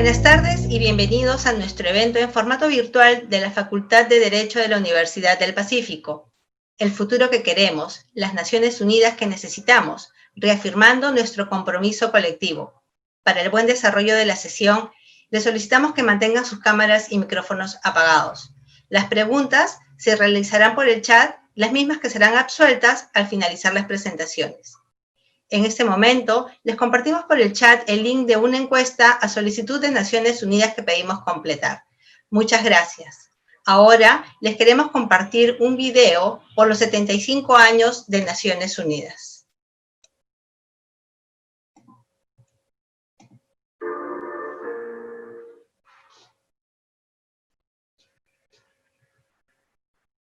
Buenas tardes y bienvenidos a nuestro evento en formato virtual de la Facultad de Derecho de la Universidad del Pacífico. El futuro que queremos, las Naciones Unidas que necesitamos, reafirmando nuestro compromiso colectivo. Para el buen desarrollo de la sesión, les solicitamos que mantengan sus cámaras y micrófonos apagados. Las preguntas se realizarán por el chat, las mismas que serán absueltas al finalizar las presentaciones. En este momento, les compartimos por el chat el link de una encuesta a solicitud de Naciones Unidas que pedimos completar. Muchas gracias. Ahora, les queremos compartir un video por los 75 años de Naciones Unidas.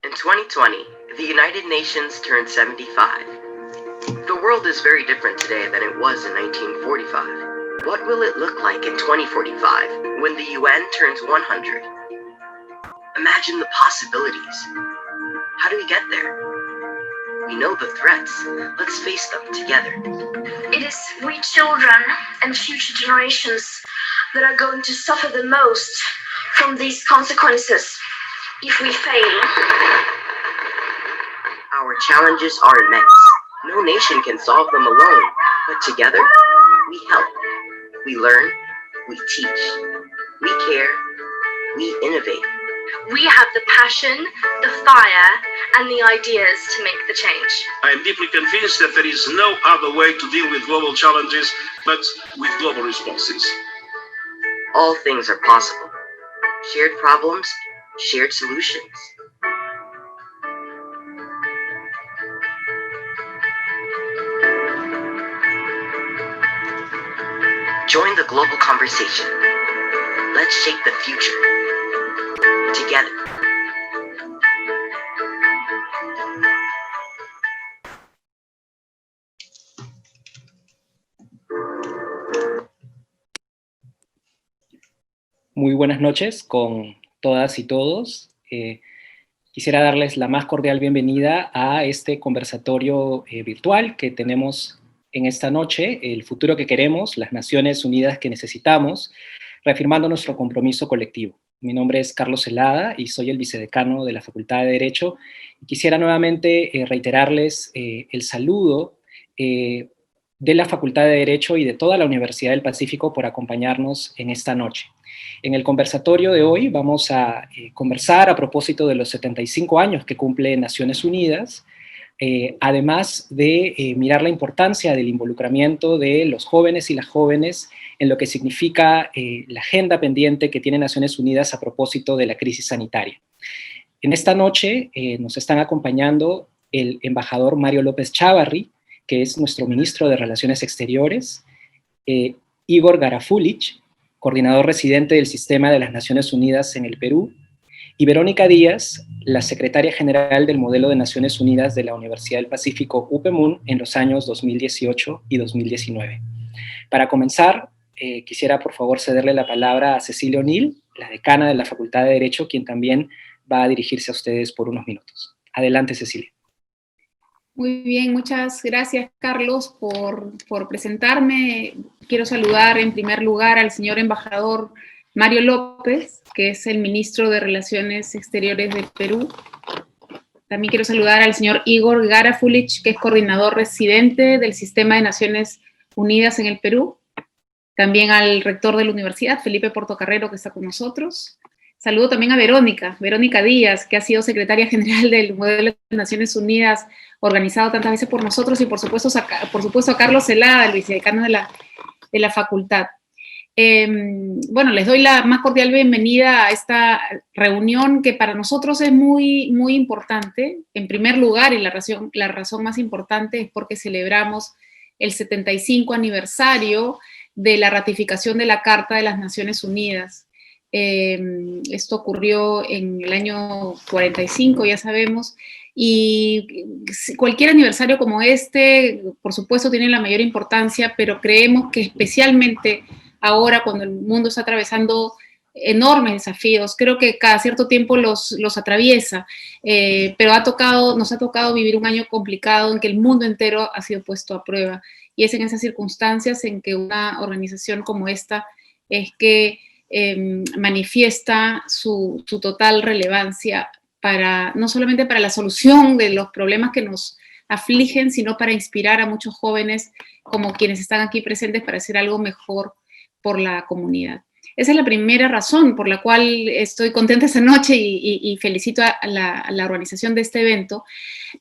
In 2020, the United Nations turned 75. The world is very different today than it was in 1945. What will it look like in 2045 when the UN turns 100? Imagine the possibilities. How do we get there? We know the threats. Let's face them together. It is we children and future generations that are going to suffer the most from these consequences if we fail. Our challenges are immense. No nation can solve them alone, but together, we help, we learn, we teach, we care, we innovate. We have the passion, the fire, and the ideas to make the change. I am deeply convinced that there is no other way to deal with global challenges but with global responses. All things are possible. Shared problems, shared solutions. Join the global conversation. Let's shape the future. Together. Muy buenas noches con todas y todos. Quisiera darles la más cordial bienvenida a este conversatorio virtual que tenemos en esta noche, el futuro que queremos, las Naciones Unidas que necesitamos, reafirmando nuestro compromiso colectivo. Mi nombre es Carlos Celada y soy el vicedecano de la Facultad de Derecho. Quisiera nuevamente reiterarles el saludo de la Facultad de Derecho y de toda la Universidad del Pacífico por acompañarnos en esta noche. En el conversatorio de hoy vamos a conversar a propósito de los 75 años que cumple Naciones Unidas, además de mirar la importancia del involucramiento de los jóvenes y las jóvenes en lo que significa la agenda pendiente que tiene Naciones Unidas a propósito de la crisis sanitaria. En esta noche nos están acompañando el embajador Mario López Chávarri, que es nuestro ministro de Relaciones Exteriores, Igor Garafulich, coordinador residente del Sistema de las Naciones Unidas en el Perú, y Verónica Díaz, la secretaria general del Modelo de Naciones Unidas de la Universidad del Pacífico, UPEMUN, en los años 2018 y 2019. Para comenzar, quisiera por favor cederle la palabra a Cecilia O'Neill, la decana de la Facultad de Derecho, quien también va a dirigirse a ustedes por unos minutos. Adelante, Cecilia. Muy bien, muchas gracias, Carlos, por presentarme. Quiero saludar en primer lugar al señor embajador Mario López, que es el ministro de Relaciones Exteriores del Perú. También quiero saludar al señor Igor Garafulich, que es coordinador residente del Sistema de Naciones Unidas en el Perú. También al rector de la universidad, Felipe Portocarrero, que está con nosotros. Saludo también a Verónica Díaz, que ha sido secretaria general del Modelo de Naciones Unidas, organizado tantas veces por nosotros, y por supuesto a Carlos Celada, el vicedecano de la facultad. Bueno, les doy la más cordial bienvenida a esta reunión que para nosotros es muy, muy importante. En primer lugar, y la razón más importante es porque celebramos el 75 aniversario de la ratificación de la Carta de las Naciones Unidas. Esto ocurrió en el año 45, ya sabemos, y cualquier aniversario como este, por supuesto, tiene la mayor importancia, pero creemos que especialmente ahora, cuando el mundo está atravesando enormes desafíos, creo que cada cierto tiempo los atraviesa, pero nos ha tocado vivir un año complicado en que el mundo entero ha sido puesto a prueba, y es en esas circunstancias en que una organización como esta es que manifiesta su total relevancia no solamente para la solución de los problemas que nos afligen, sino para inspirar a muchos jóvenes como quienes están aquí presentes para hacer algo mejor por la comunidad. Esa es la primera razón por la cual estoy contenta esta noche y felicito a la organización de este evento.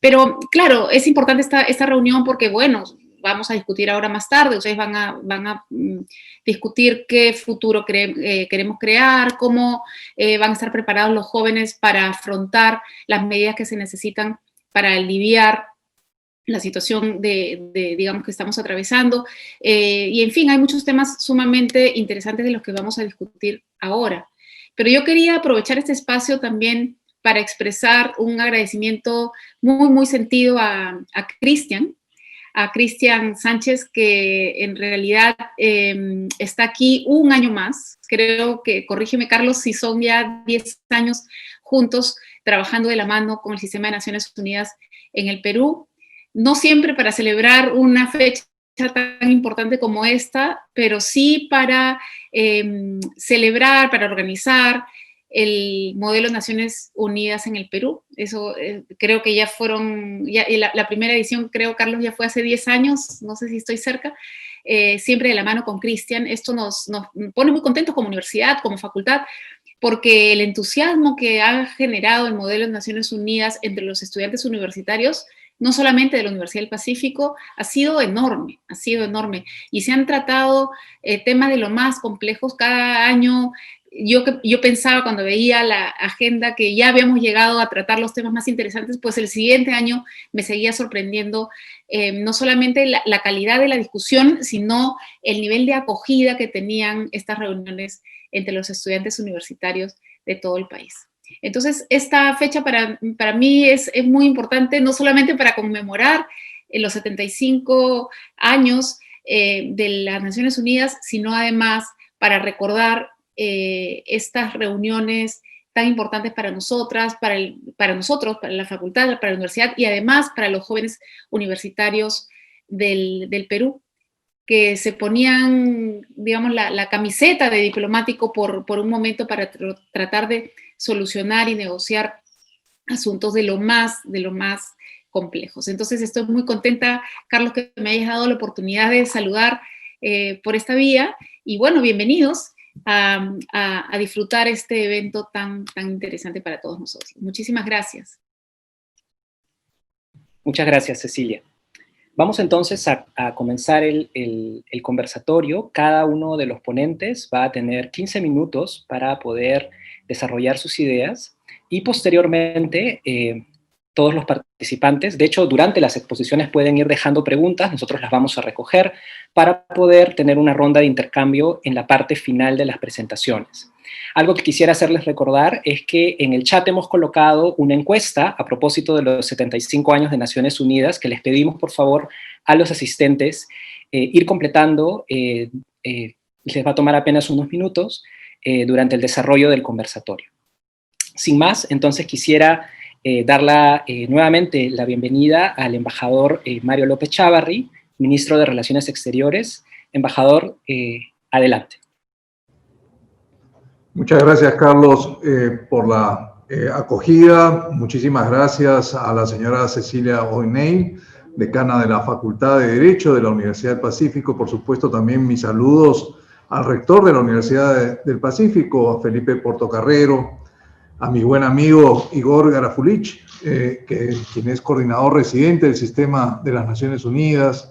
Pero claro, es importante esta reunión porque, bueno, vamos a discutir ahora más tarde, ustedes van a discutir qué futuro queremos crear, cómo van a estar preparados los jóvenes para afrontar las medidas que se necesitan para aliviar la situación digamos, que estamos atravesando. Y en fin, hay muchos temas sumamente interesantes de los que vamos a discutir ahora. Pero yo quería aprovechar este espacio también para expresar un agradecimiento muy, muy sentido a Cristian Sánchez, que en realidad está aquí un año más. Creo que, corrígeme Carlos, si son ya 10 años juntos trabajando de la mano con el Sistema de Naciones Unidas en el Perú. No siempre para celebrar una fecha tan importante como esta, pero sí para celebrar, para organizar el modelo Naciones Unidas en el Perú. Eso creo que ya fueron, la primera edición, creo, Carlos, ya fue hace 10 años, no sé si estoy cerca, siempre de la mano con Cristian. Esto nos pone muy contentos como universidad, como facultad, porque el entusiasmo que ha generado el modelo de Naciones Unidas entre los estudiantes universitarios, no solamente de la Universidad del Pacífico, ha sido enorme, y se han tratado temas de lo más complejos cada año. Yo pensaba cuando veía la agenda que ya habíamos llegado a tratar los temas más interesantes, pues el siguiente año me seguía sorprendiendo no solamente la calidad de la discusión, sino el nivel de acogida que tenían estas reuniones entre los estudiantes universitarios de todo el país. Entonces, esta fecha para mí es muy importante, no solamente para conmemorar los 75 años de las Naciones Unidas, sino además para recordar estas reuniones tan importantes para nosotras, para nosotros, para la facultad, para la universidad y además para los jóvenes universitarios del Perú, que se ponían, digamos, la camiseta de diplomático por un momento para tratar de solucionar y negociar asuntos de lo más complejos. Entonces estoy muy contenta, Carlos, que me hayas dado la oportunidad de saludar por esta vía, y bueno, bienvenidos a disfrutar este evento tan interesante para todos nosotros. Muchísimas gracias. Muchas gracias, Cecilia. Vamos entonces a comenzar el conversatorio. Cada uno de los ponentes va a tener 15 minutos para poder desarrollar sus ideas y posteriormente todos los participantes, de hecho durante las exposiciones pueden ir dejando preguntas, nosotros las vamos a recoger para poder tener una ronda de intercambio en la parte final de las presentaciones. Algo que quisiera hacerles recordar es que en el chat hemos colocado una encuesta a propósito de los 75 años de Naciones Unidas, que les pedimos por favor a los asistentes ir completando, les va a tomar apenas unos minutos durante el desarrollo del conversatorio. Sin más, entonces quisiera dar nuevamente la bienvenida al embajador Mario López Chávarri, ministro de Relaciones Exteriores. Embajador, adelante. Muchas gracias, Carlos, por la acogida. Muchísimas gracias a la señora Cecilia Oiney, decana de la Facultad de Derecho de la Universidad del Pacífico. Por supuesto, también mis saludos al rector de la Universidad del Pacífico, a Felipe Portocarrero, a mi buen amigo Igor Garafulich, quien es coordinador residente del Sistema de las Naciones Unidas,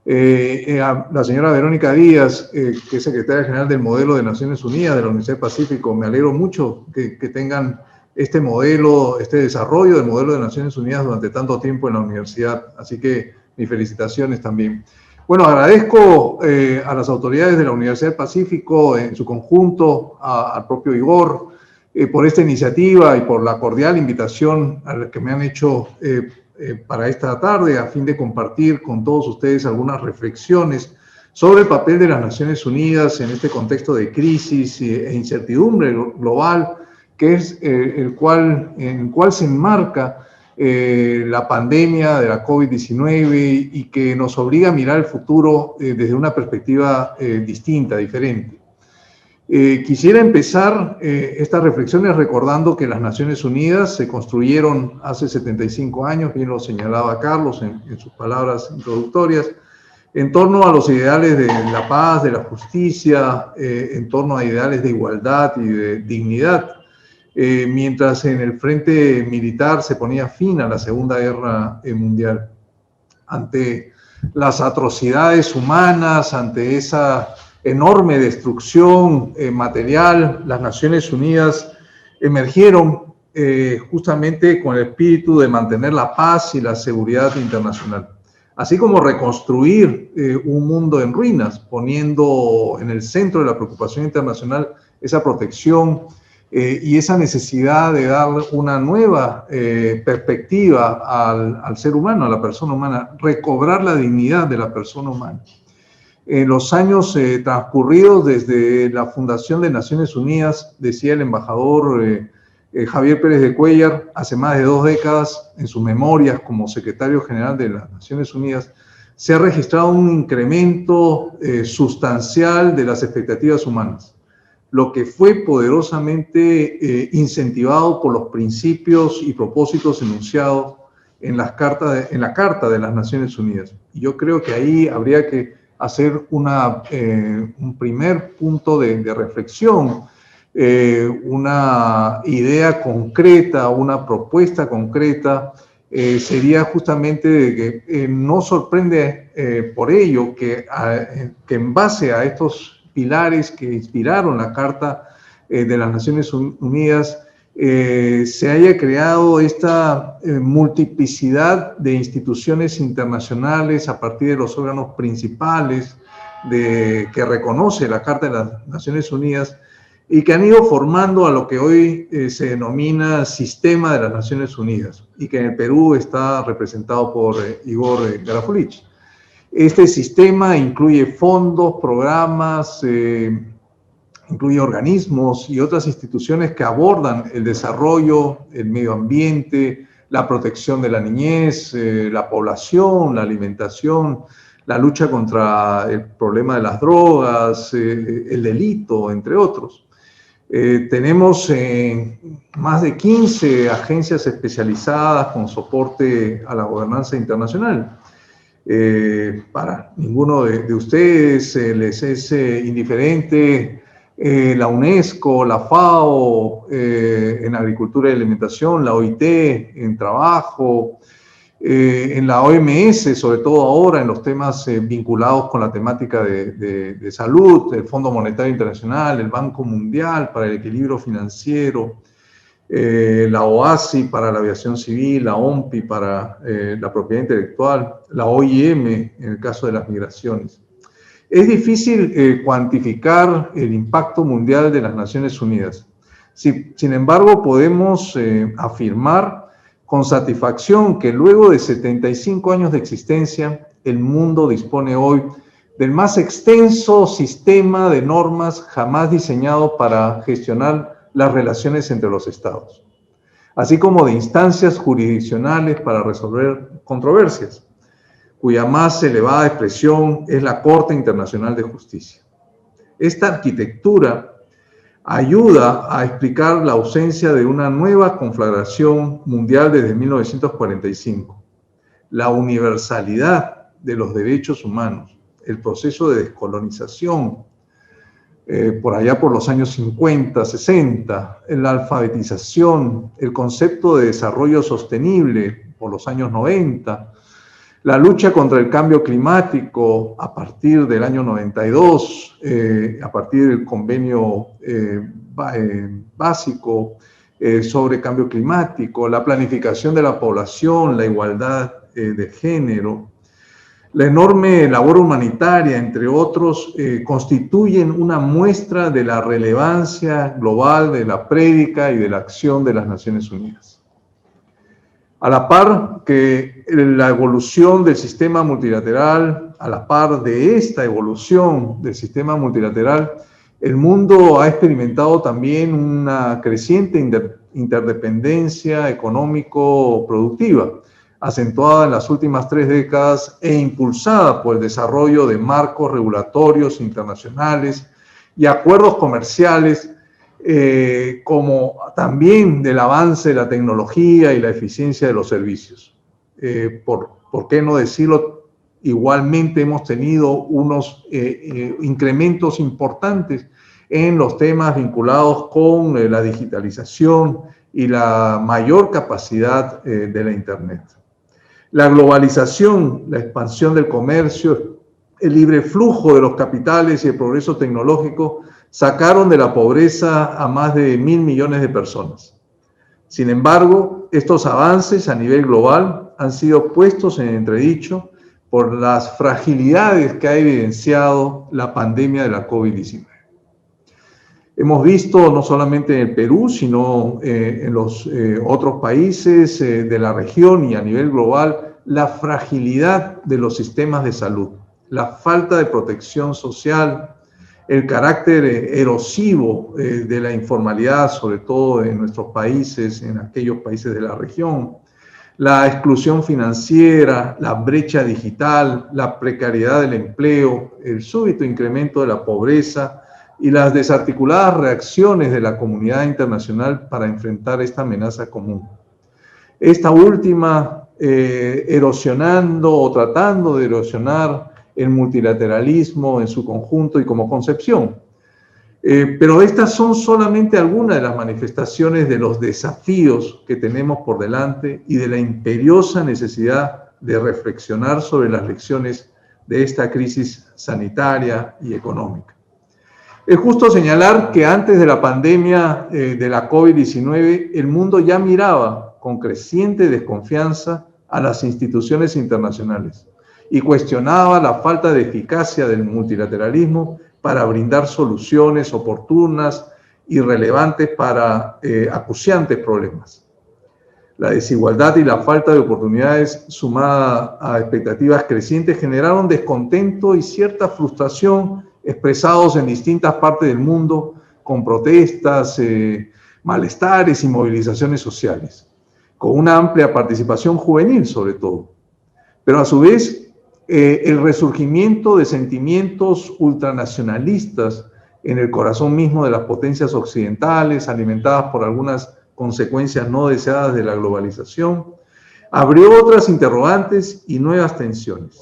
a la señora Verónica Díaz, que es secretaria general del Modelo de Naciones Unidas de la Universidad del Pacífico. Me alegro mucho que tengan este modelo, este desarrollo del Modelo de Naciones Unidas durante tanto tiempo en la universidad, así que mis felicitaciones también. Bueno, agradezco a las autoridades de la Universidad del Pacífico en su conjunto, al propio Igor, por esta iniciativa y por la cordial invitación a la que me han hecho para esta tarde, a fin de compartir con todos ustedes algunas reflexiones sobre el papel de las Naciones Unidas en este contexto de crisis e incertidumbre global, que es en el cual se enmarca la pandemia de la COVID-19 y que nos obliga a mirar el futuro desde una perspectiva distinta, diferente. Quisiera empezar estas reflexiones recordando que las Naciones Unidas se construyeron hace 75 años, bien lo señalaba Carlos en sus palabras introductorias, en torno a los ideales de la paz, de la justicia, en torno a ideales de igualdad y de dignidad, mientras en el frente militar se ponía fin a la Segunda Guerra Mundial. Ante las atrocidades humanas, ante esa enorme destrucción material, las Naciones Unidas emergieron justamente con el espíritu de mantener la paz y la seguridad internacional, así como reconstruir un mundo en ruinas, poniendo en el centro de la preocupación internacional esa protección y esa necesidad de dar una nueva perspectiva al ser humano, a la persona humana, recobrar la dignidad de la persona humana. En los años transcurridos desde la fundación de Naciones Unidas, decía el embajador Javier Pérez de Cuéllar, hace más de 2 décadas, en sus memorias como secretario general de las Naciones Unidas, se ha registrado un incremento sustancial de las expectativas humanas, lo que fue poderosamente incentivado por los principios y propósitos enunciados en la Carta de las Naciones Unidas. Y yo creo que ahí habría que hacer un primer punto de reflexión, una idea concreta, una propuesta concreta, sería justamente de que no sorprende por ello que en base a estos pilares que inspiraron la Carta de las Naciones Unidas, se haya creado esta multiplicidad de instituciones internacionales a partir de los órganos principales que reconoce la Carta de las Naciones Unidas y que han ido formando a lo que hoy se denomina Sistema de las Naciones Unidas y que en el Perú está representado por Igor Garafullich. Este sistema incluye fondos, programas, incluye organismos y otras instituciones que abordan el desarrollo, el medio ambiente, la protección de la niñez, la población, la alimentación, la lucha contra el problema de las drogas, el delito, entre otros. Tenemos más de 15 agencias especializadas con soporte a la gobernanza internacional. Para ninguno de ustedes les es indiferente la UNESCO, la FAO en agricultura y alimentación, la OIT en trabajo, en la OMS, sobre todo ahora en los temas vinculados con la temática de salud, el Fondo Monetario Internacional, el Banco Mundial para el Equilibrio Financiero, la OASI para la aviación civil, la OMPI para la propiedad intelectual, la OIM en el caso de las migraciones. Es difícil cuantificar el impacto mundial de las Naciones Unidas. Sin embargo, podemos afirmar con satisfacción que luego de 75 años de existencia, el mundo dispone hoy del más extenso sistema de normas jamás diseñado para gestionar las relaciones entre los estados, así como de instancias jurisdiccionales para resolver controversias, cuya más elevada expresión es la Corte Internacional de Justicia. Esta arquitectura ayuda a explicar la ausencia de una nueva conflagración mundial desde 1945, la universalidad de los derechos humanos, el proceso de descolonización, por allá por los años 50, 60, la alfabetización, el concepto de desarrollo sostenible por los años 90, la lucha contra el cambio climático a partir del año 92, a partir del convenio básico sobre cambio climático, la planificación de la población, la igualdad de género, la enorme labor humanitaria, entre otros, constituyen una muestra de la relevancia global de la prédica y de la acción de las Naciones Unidas. A la par que la evolución del sistema multilateral, a la par de esta evolución del sistema multilateral, el mundo ha experimentado también una creciente interdependencia económico-productiva, acentuada en las últimas 3 décadas e impulsada por el desarrollo de marcos regulatorios internacionales y acuerdos comerciales, como también del avance de la tecnología y la eficiencia de los servicios. ¿Por qué no decirlo? Igualmente hemos tenido unos incrementos importantes en los temas vinculados con la digitalización y la mayor capacidad de la Internet. La globalización, la expansión del comercio, el libre flujo de los capitales y el progreso tecnológico sacaron de la pobreza a más de 1.000 millones de personas. Sin embargo, estos avances a nivel global han sido puestos en entredicho por las fragilidades que ha evidenciado la pandemia de la COVID-19. Hemos visto no solamente en el Perú, sino en los otros países de la región y a nivel global, la fragilidad de los sistemas de salud, la falta de protección social, el carácter erosivo de la informalidad, sobre todo en nuestros países, en aquellos países de la región, la exclusión financiera, la brecha digital, la precariedad del empleo, el súbito incremento de la pobreza y las desarticuladas reacciones de la comunidad internacional para enfrentar esta amenaza común. Esta última erosionando o tratando de erosionar el multilateralismo en su conjunto y como concepción. Pero estas son solamente algunas de las manifestaciones de los desafíos que tenemos por delante y de la imperiosa necesidad de reflexionar sobre las lecciones de esta crisis sanitaria y económica. Es justo señalar que antes de la pandemia de la COVID-19, el mundo ya miraba con creciente desconfianza a las instituciones internacionales y cuestionaba la falta de eficacia del multilateralismo para brindar soluciones oportunas y relevantes para acuciantes problemas. La desigualdad y la falta de oportunidades, sumada a expectativas crecientes, generaron descontento y cierta frustración expresados en distintas partes del mundo con protestas, malestares y movilizaciones sociales, con una amplia participación juvenil sobre todo. Pero a su vez, el resurgimiento de sentimientos ultranacionalistas en el corazón mismo de las potencias occidentales, alimentadas por algunas consecuencias no deseadas de la globalización, abrió otras interrogantes y nuevas tensiones.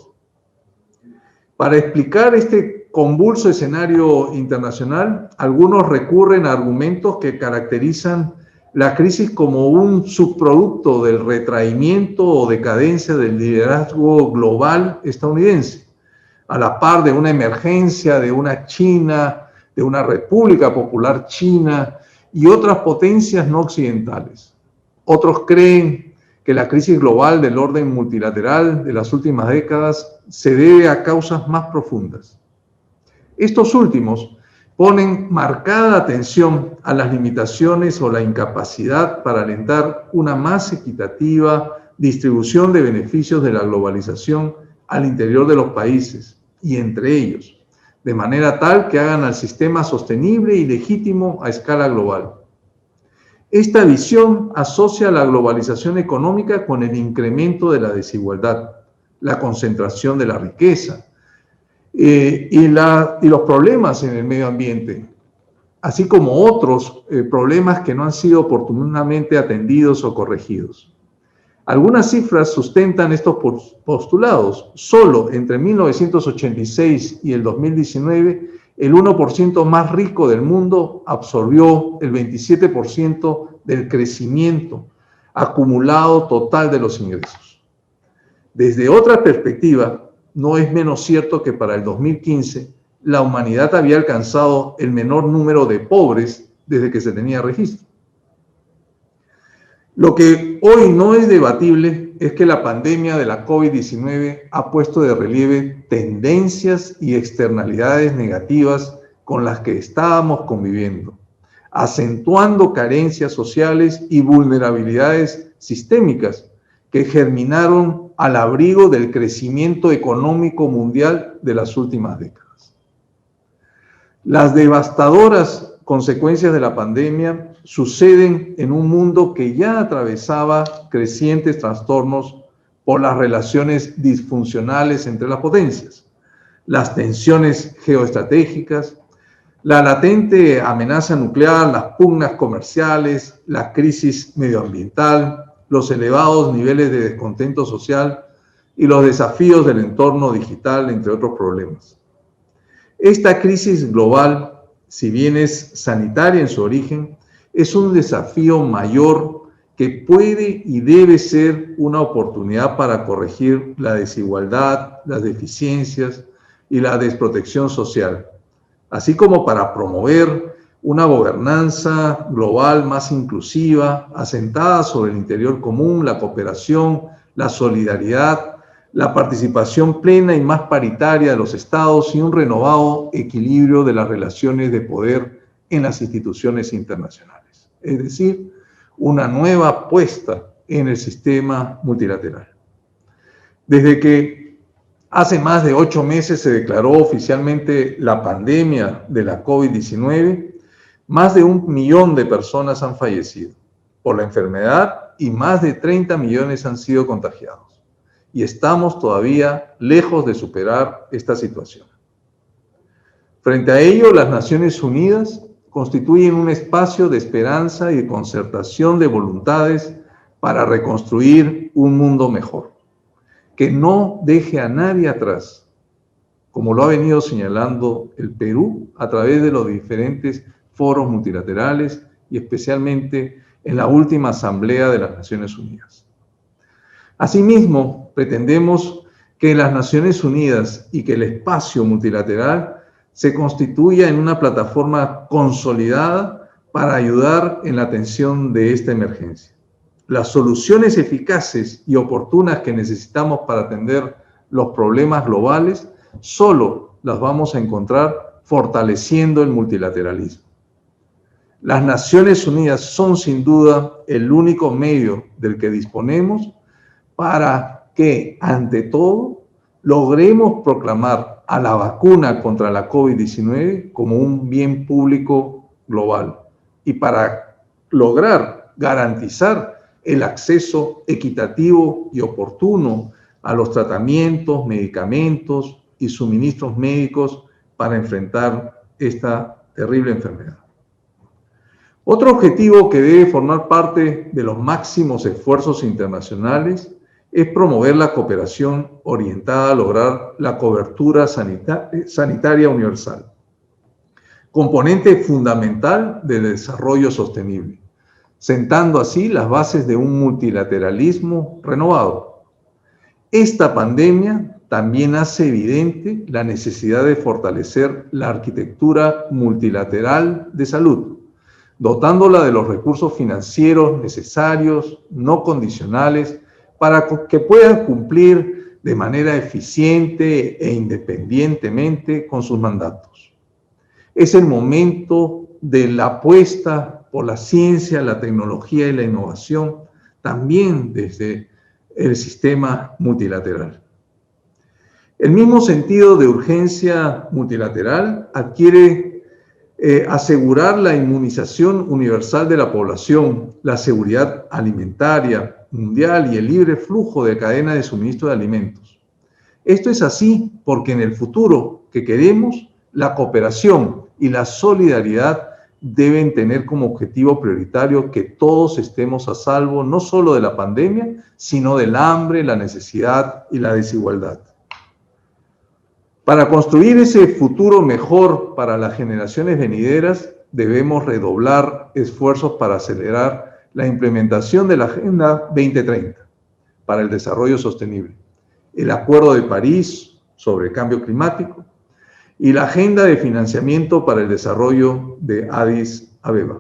Para explicar este convulso escenario internacional, algunos recurren a argumentos que caracterizan la crisis como un subproducto del retraimiento o decadencia del liderazgo global estadounidense, a la par de una emergencia de una China, de una República Popular China y otras potencias no occidentales. Otros creen que la crisis global del orden multilateral de las últimas décadas se debe a causas más profundas. Estos últimos ponen marcada atención a las limitaciones o la incapacidad para alentar una más equitativa distribución de beneficios de la globalización al interior de los países y entre ellos, de manera tal que hagan al sistema sostenible y legítimo a escala global. Esta visión asocia la globalización económica con el incremento de la desigualdad, la concentración de la riqueza, y los problemas en el medio ambiente, así como otros problemas que no han sido oportunamente atendidos o corregidos. Algunas cifras sustentan estos postulados. Solo entre 1986 y el 2019, el 1% más rico del mundo absorbió el 27% del crecimiento acumulado total de los ingresos. Desde otra perspectiva, no es menos cierto que para el 2015 la humanidad había alcanzado el menor número de pobres desde que se tenía registro. Lo que hoy no es debatible es que la pandemia de la COVID-19 ha puesto de relieve tendencias y externalidades negativas con las que estábamos conviviendo, acentuando carencias sociales y vulnerabilidades sistémicas que germinaron al abrigo del crecimiento económico mundial de las últimas décadas. Las devastadoras consecuencias de la pandemia suceden en un mundo que ya atravesaba crecientes trastornos por las relaciones disfuncionales entre las potencias, las tensiones geoestratégicas, La latente amenaza nuclear, las pugnas comerciales, la crisis medioambiental, los elevados niveles de descontento social y los desafíos del entorno digital, entre otros problemas. Esta crisis global, si bien es sanitaria en su origen, es un desafío mayor que puede y debe ser una oportunidad para corregir la desigualdad, las deficiencias y la desprotección social, así como para promover una gobernanza global más inclusiva, asentada sobre el interior común, la cooperación, la solidaridad, la participación plena y más paritaria de los estados y un renovado equilibrio de las relaciones de poder en las instituciones internacionales. Es decir, una nueva apuesta en el sistema multilateral. Desde que hace más de 8 meses se declaró oficialmente la pandemia de la COVID-19, más de 1 millón de personas han fallecido por la enfermedad y más de 30 millones han sido contagiados. Y estamos todavía lejos de superar esta situación. Frente a ello, las Naciones Unidas constituyen un espacio de esperanza y de concertación de voluntades para reconstruir un mundo mejor, que no deje a nadie atrás, como lo ha venido señalando el Perú a través de los diferentes foros multilaterales y especialmente en la última Asamblea de las Naciones Unidas. Asimismo, pretendemos que las Naciones Unidas y que el espacio multilateral se constituya en una plataforma consolidada para ayudar en la atención de esta emergencia. Las soluciones eficaces y oportunas que necesitamos para atender los problemas globales solo las vamos a encontrar fortaleciendo el multilateralismo. Las Naciones Unidas son sin duda el único medio del que disponemos para que, ante todo, logremos proclamar a la vacuna contra la COVID-19 como un bien público global y para lograr garantizar el acceso equitativo y oportuno a los tratamientos, medicamentos y suministros médicos para enfrentar esta terrible enfermedad. Otro objetivo que debe formar parte de los máximos esfuerzos internacionales es promover la cooperación orientada a lograr la cobertura sanitaria universal, componente fundamental del desarrollo sostenible, sentando así las bases de un multilateralismo renovado. Esta pandemia también hace evidente la necesidad de fortalecer la arquitectura multilateral de salud, dotándola de los recursos financieros necesarios, no condicionales, para que puedan cumplir de manera eficiente e independientemente con sus mandatos. Es el momento de la apuesta por la ciencia, la tecnología y la innovación, también desde el sistema multilateral. El mismo sentido de urgencia multilateral adquiere asegurar la inmunización universal de la población, la seguridad alimentaria mundial y el libre flujo de cadena de suministro de alimentos. Esto es así porque en el futuro que queremos, la cooperación y la solidaridad deben tener como objetivo prioritario que todos estemos a salvo no solo de la pandemia, sino del hambre, la necesidad y la desigualdad. Para construir ese futuro mejor para las generaciones venideras, debemos redoblar esfuerzos para acelerar la implementación de la Agenda 2030 para el Desarrollo Sostenible, el Acuerdo de París sobre el Cambio Climático y la Agenda de Financiamiento para el Desarrollo de Addis Abeba.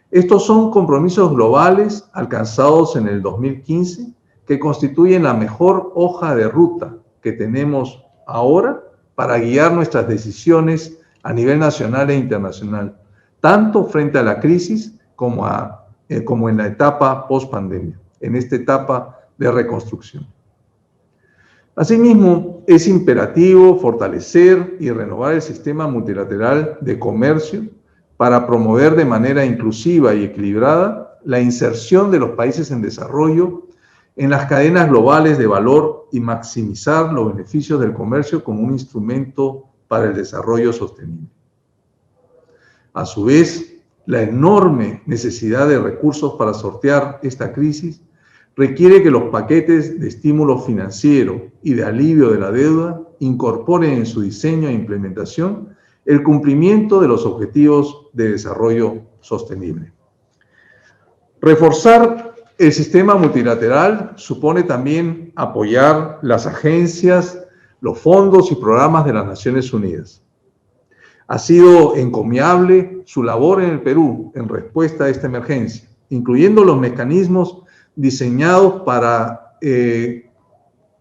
Estos son compromisos globales alcanzados en el 2015 que constituyen la mejor hoja de ruta que tenemos ahora para guiar nuestras decisiones a nivel nacional e internacional, tanto frente a la crisis como en la etapa post-pandemia, en esta etapa de reconstrucción. Asimismo, es imperativo fortalecer y renovar el sistema multilateral de comercio para promover de manera inclusiva y equilibrada la inserción de los países en desarrollo en las cadenas globales de valor y maximizar los beneficios del comercio como un instrumento para el desarrollo sostenible. A su vez, la enorme necesidad de recursos para sortear esta crisis requiere que los paquetes de estímulo financiero y de alivio de la deuda incorporen en su diseño e implementación el cumplimiento de los objetivos de desarrollo sostenible. Reforzar el sistema multilateral supone también apoyar las agencias, los fondos y programas de las Naciones Unidas. Ha sido encomiable su labor en el Perú en respuesta a esta emergencia, incluyendo los mecanismos diseñados para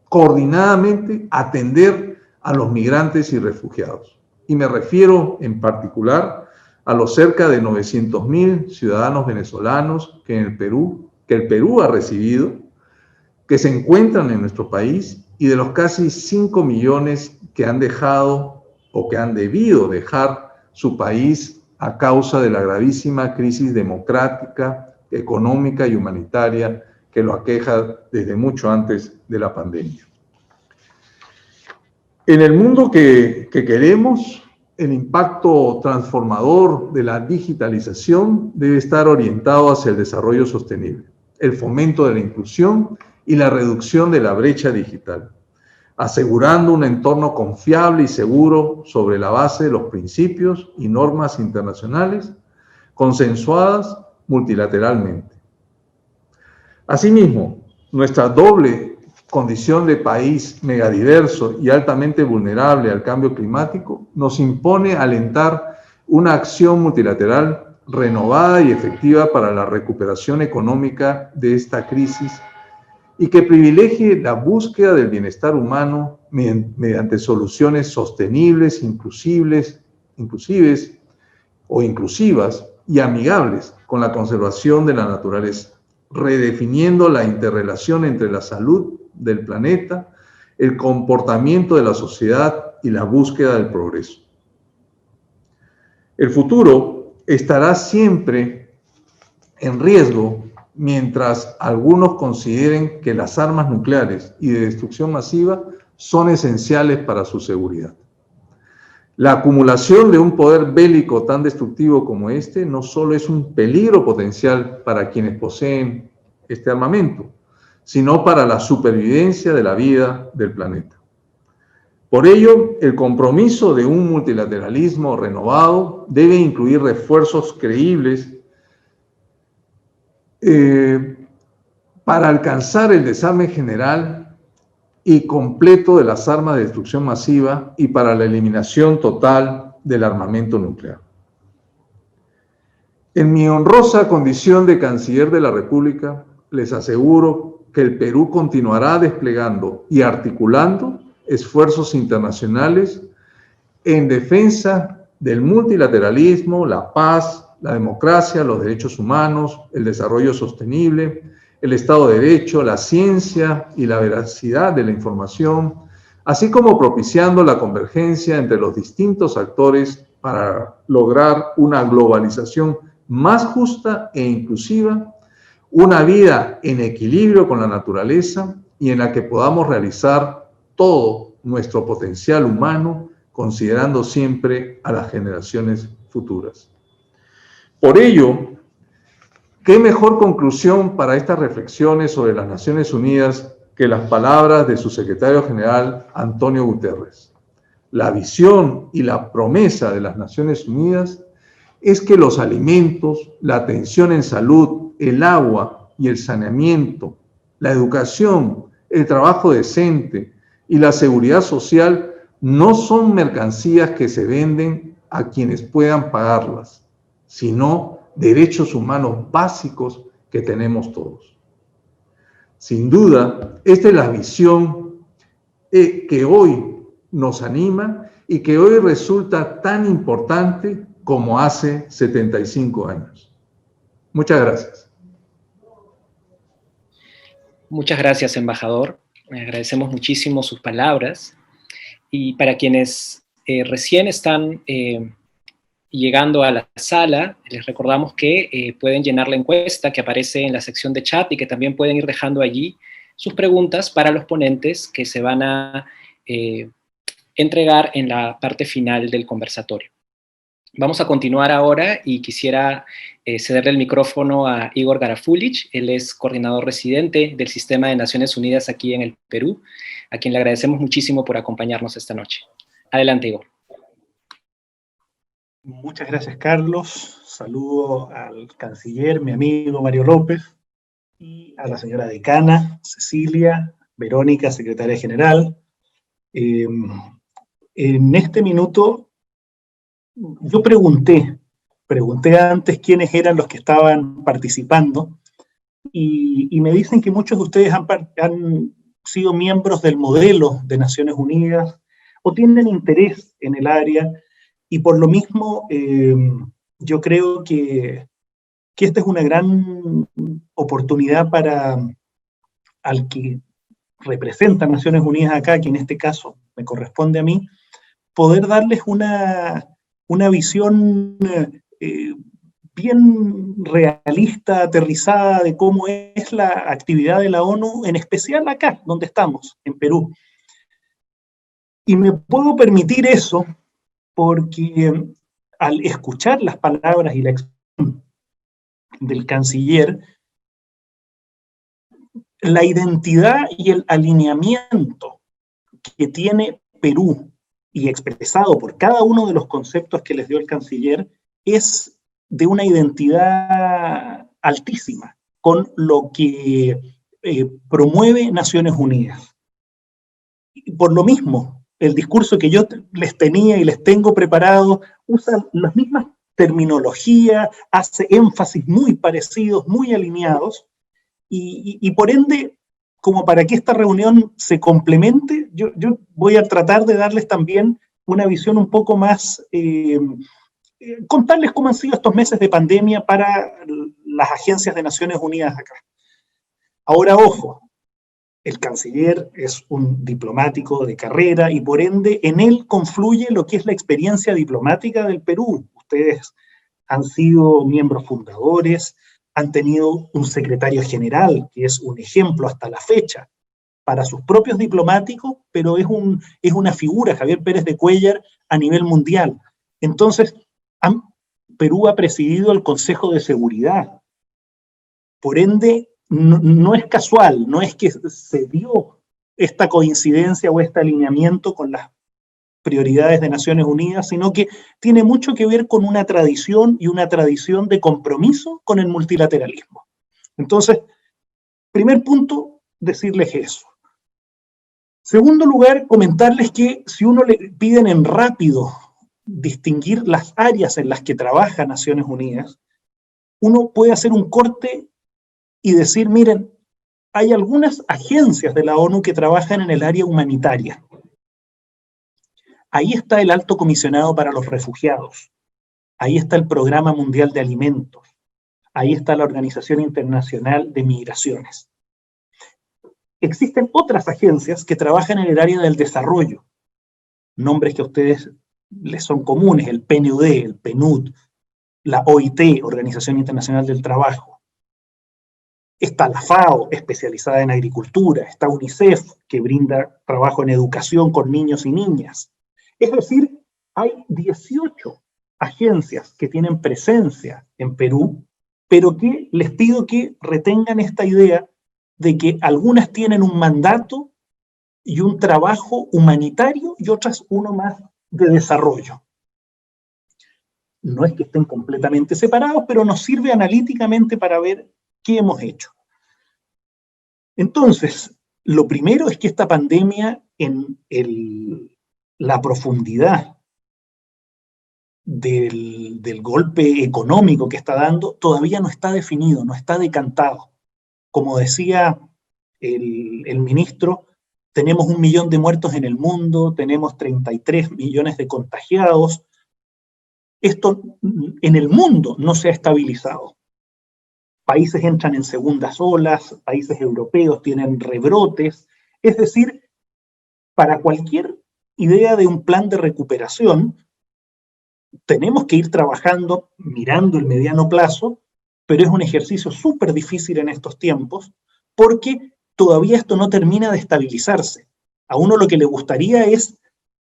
coordinadamente atender a los migrantes y refugiados. Y me refiero en particular a los cerca de 900.000 ciudadanos venezolanos que el Perú ha recibido, que se encuentran en nuestro país, y de los casi 5 millones que han dejado o que han debido dejar su país a causa de la gravísima crisis democrática, económica y humanitaria que lo aqueja desde mucho antes de la pandemia. En el mundo que queremos, el impacto transformador de la digitalización debe estar orientado hacia el desarrollo sostenible, el fomento de la inclusión y la reducción de la brecha digital, asegurando un entorno confiable y seguro sobre la base de los principios y normas internacionales consensuadas multilateralmente. Asimismo, nuestra doble condición de país megadiverso y altamente vulnerable al cambio climático nos impone alentar una acción multilateral renovada y efectiva para la recuperación económica de esta crisis y que privilegie la búsqueda del bienestar humano mediante soluciones sostenibles, inclusivas y amigables con la conservación de la naturaleza, redefiniendo la interrelación entre la salud del planeta, el comportamiento de la sociedad y la búsqueda del progreso. El futuro estará siempre en riesgo mientras algunos consideren que las armas nucleares y de destrucción masiva son esenciales para su seguridad. La acumulación de un poder bélico tan destructivo como este no solo es un peligro potencial para quienes poseen este armamento, sino para la supervivencia de la vida del planeta. Por ello, el compromiso de un multilateralismo renovado debe incluir refuerzos creíbles para alcanzar el desarme general y completo de las armas de destrucción masiva y para la eliminación total del armamento nuclear. En mi honrosa condición de Canciller de la República, les aseguro que el Perú continuará desplegando y articulando esfuerzos internacionales en defensa del multilateralismo, la paz, la democracia, los derechos humanos, el desarrollo sostenible, el Estado de Derecho, la ciencia y la veracidad de la información, así como propiciando la convergencia entre los distintos actores para lograr una globalización más justa e inclusiva, una vida en equilibrio con la naturaleza y en la que podamos realizar todo nuestro potencial humano, considerando siempre a las generaciones futuras. Por ello, ¿qué mejor conclusión para estas reflexiones sobre las Naciones Unidas que las palabras de su secretario general, Antonio Guterres? La visión y la promesa de las Naciones Unidas es que los alimentos, la atención en salud, el agua y el saneamiento, la educación, el trabajo decente y la seguridad social no son mercancías que se venden a quienes puedan pagarlas, sino derechos humanos básicos que tenemos todos. Sin duda, esta es la visión que hoy nos anima y que hoy resulta tan importante como hace 75 años. Muchas gracias. Muchas gracias, embajador. Agradecemos muchísimo sus palabras. Y para quienes recién están llegando a la sala, les recordamos que pueden llenar la encuesta que aparece en la sección de chat y que también pueden ir dejando allí sus preguntas para los ponentes que se van a entregar en la parte final del conversatorio. Vamos a continuar ahora y quisiera cederle el micrófono a Igor Garafulich. Él es coordinador residente del Sistema de Naciones Unidas aquí en el Perú, a quien le agradecemos muchísimo por acompañarnos esta noche. Adelante, Igor. Muchas gracias, Carlos. Saludo al canciller, mi amigo Mario López, y a la señora decana, Cecilia, Verónica, secretaria general. En este minuto, yo pregunté antes quiénes eran los que estaban participando, y me dicen que muchos de ustedes han sido miembros del modelo de Naciones Unidas, o tienen interés en el área, y por lo mismo yo creo que esta es una gran oportunidad para al que representa Naciones Unidas acá, que en este caso me corresponde a mí, poder darles una visión bien realista, aterrizada, de cómo es la actividad de la ONU, en especial acá, donde estamos, en Perú. Y me puedo permitir eso porque al escuchar las palabras y la expresión del canciller, la identidad y el alineamiento que tiene Perú, y expresado por cada uno de los conceptos que les dio el canciller, es de una identidad altísima con lo que promueve Naciones Unidas. Y por lo mismo, el discurso que yo les tenía y les tengo preparado usa las mismas terminologías, hace énfasis muy parecidos, muy alineados, y por ende, como para que esta reunión se complemente, yo voy a tratar de darles también una visión un poco más, contarles cómo han sido estos meses de pandemia para las agencias de Naciones Unidas acá. Ahora, ojo, el canciller es un diplomático de carrera y por ende en él confluye lo que es la experiencia diplomática del Perú. Ustedes han sido miembros fundadores, han tenido un secretario general, que es un ejemplo hasta la fecha, para sus propios diplomáticos, pero es una figura, Javier Pérez de Cuéllar, a nivel mundial. Entonces, Perú ha presidido el Consejo de Seguridad. Por ende, no es casual, no es que se dio esta coincidencia o este alineamiento con las prioridades de Naciones Unidas, sino que tiene mucho que ver con una tradición y una tradición de compromiso con el multilateralismo. Entonces, primer punto, decirles eso. Segundo lugar, comentarles que si uno le piden en rápido distinguir las áreas en las que trabaja Naciones Unidas, uno puede hacer un corte y decir, miren, hay algunas agencias de la ONU que trabajan en el área humanitaria. Ahí está el Alto Comisionado para los Refugiados, ahí está el Programa Mundial de Alimentos, ahí está la Organización Internacional de Migraciones. Existen otras agencias que trabajan en el área del desarrollo, nombres que a ustedes les son comunes, el PNUD, el PNUD, la OIT, Organización Internacional del Trabajo. Está la FAO, especializada en agricultura, está UNICEF, que brinda trabajo en educación con niños y niñas. Es decir, hay 18 agencias que tienen presencia en Perú, pero que les pido que retengan esta idea de que algunas tienen un mandato y un trabajo humanitario y otras uno más de desarrollo. No es que estén completamente separados, pero nos sirve analíticamente para ver qué hemos hecho. Entonces, lo primero es que esta pandemia en la profundidad del golpe económico que está dando todavía no está definido, no está decantado. Como decía el ministro, tenemos 1 millón de muertos en el mundo, tenemos 33 millones de contagiados. Esto en el mundo no se ha estabilizado. Países entran en segundas olas, países europeos tienen rebrotes. Es decir, para cualquier idea de un plan de recuperación, tenemos que ir trabajando, mirando el mediano plazo, pero es un ejercicio súper difícil en estos tiempos, porque todavía esto no termina de estabilizarse. A uno lo que le gustaría es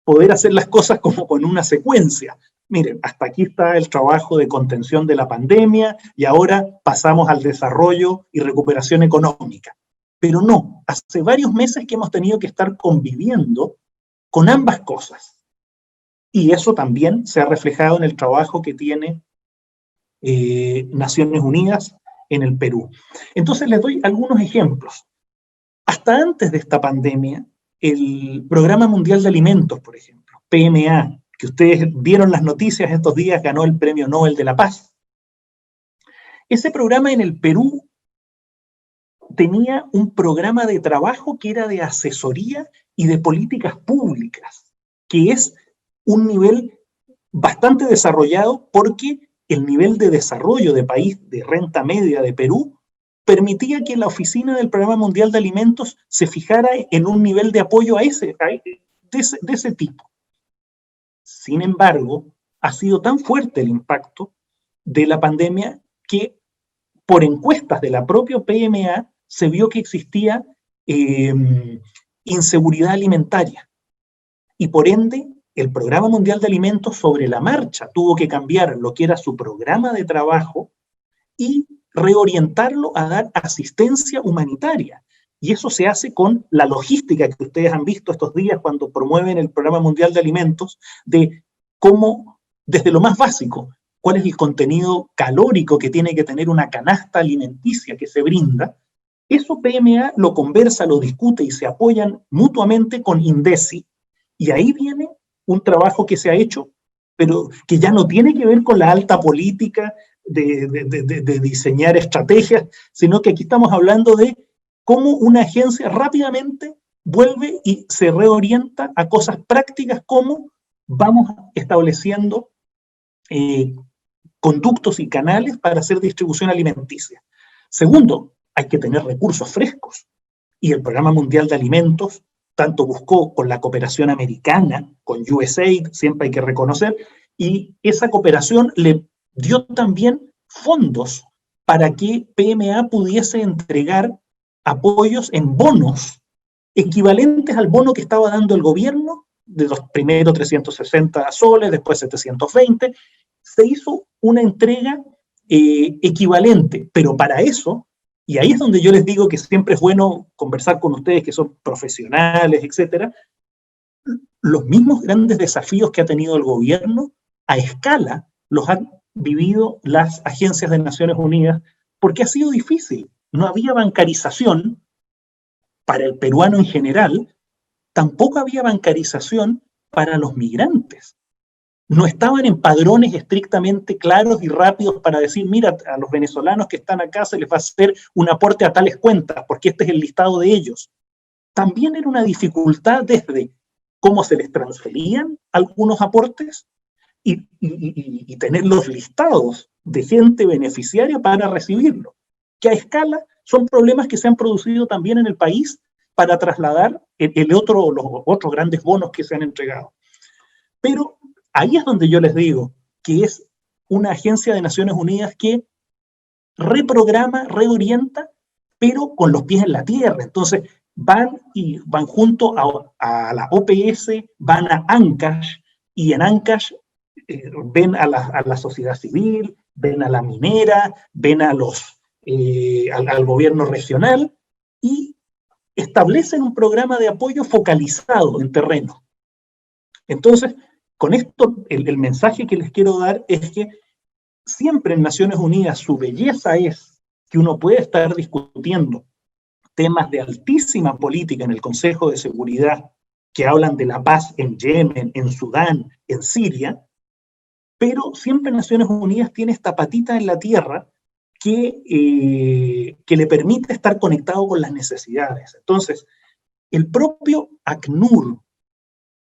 poder hacer las cosas como con una secuencia. miren, hasta aquí está el trabajo de contención de la pandemia y ahora pasamos al desarrollo y recuperación económica. Pero no, hace varios meses que hemos tenido que estar conviviendo con ambas cosas. Y eso también se ha reflejado en el trabajo que tiene Naciones Unidas en el Perú. Entonces les doy algunos ejemplos. Hasta antes de esta pandemia, el Programa Mundial de Alimentos, por ejemplo, PMA, que ustedes vieron las noticias estos días, ganó el Premio Nobel de la Paz. Ese programa en el Perú tenía un programa de trabajo que era de asesoría y de políticas públicas, que es un nivel bastante desarrollado porque el nivel de desarrollo de país de renta media de Perú permitía que la oficina del Programa Mundial de Alimentos se fijara en un nivel de apoyo de ese tipo. Sin embargo, ha sido tan fuerte el impacto de la pandemia que por encuestas de la propia PMA se vio que existía inseguridad alimentaria. Y por ende, el Programa Mundial de Alimentos sobre la marcha tuvo que cambiar lo que era su programa de trabajo y reorientarlo a dar asistencia humanitaria. Y eso se hace con la logística que ustedes han visto estos días cuando promueven el Programa Mundial de Alimentos, de cómo, desde lo más básico, cuál es el contenido calórico que tiene que tener una canasta alimenticia que se brinda. Eso PMA lo conversa, lo discute y se apoyan mutuamente con INDECI. Y ahí viene un trabajo que se ha hecho, pero que ya no tiene que ver con la alta política de diseñar estrategias, sino que aquí estamos hablando de cómo una agencia rápidamente vuelve y se reorienta a cosas prácticas como vamos estableciendo conductos y canales para hacer distribución alimenticia. Segundo, hay que tener recursos frescos. Y el Programa Mundial de Alimentos tanto buscó con la cooperación americana, con USAID, siempre hay que reconocer, y esa cooperación le dio también fondos para que PMA pudiese entregar apoyos en bonos equivalentes al bono que estaba dando el gobierno, de los primeros 360 soles, después 720, se hizo una entrega equivalente, pero para eso, y ahí es donde yo les digo que siempre es bueno conversar con ustedes que son profesionales, etcétera, los mismos grandes desafíos que ha tenido el gobierno a escala los han vivido las agencias de Naciones Unidas porque ha sido difícil. No había bancarización para el peruano en general, tampoco había bancarización para los migrantes. No estaban en padrones estrictamente claros y rápidos para decir, mira, a los venezolanos que están acá se les va a hacer un aporte a tales cuentas, porque este es el listado de ellos. También era una dificultad desde cómo se les transferían algunos aportes y tener los listados de gente beneficiaria para recibirlo, que a escala son problemas que se han producido también en el país para trasladar los otros grandes bonos que se han entregado. Pero ahí es donde yo les digo que es una agencia de Naciones Unidas que reprograma, reorienta, pero con los pies en la tierra. Entonces van junto a la OPS, van a Ancash, y en Ancash ven a la sociedad civil, ven a la minera, ven a al gobierno regional y establecen un programa de apoyo focalizado en terreno. Entonces, con esto, el mensaje que les quiero dar es que siempre en Naciones Unidas su belleza es que uno puede estar discutiendo temas de altísima política en el Consejo de Seguridad que hablan de la paz en Yemen, en Sudán, en Siria, pero siempre Naciones Unidas tiene esta patita en la tierra que le permite estar conectado con las necesidades. Entonces, el propio ACNUR,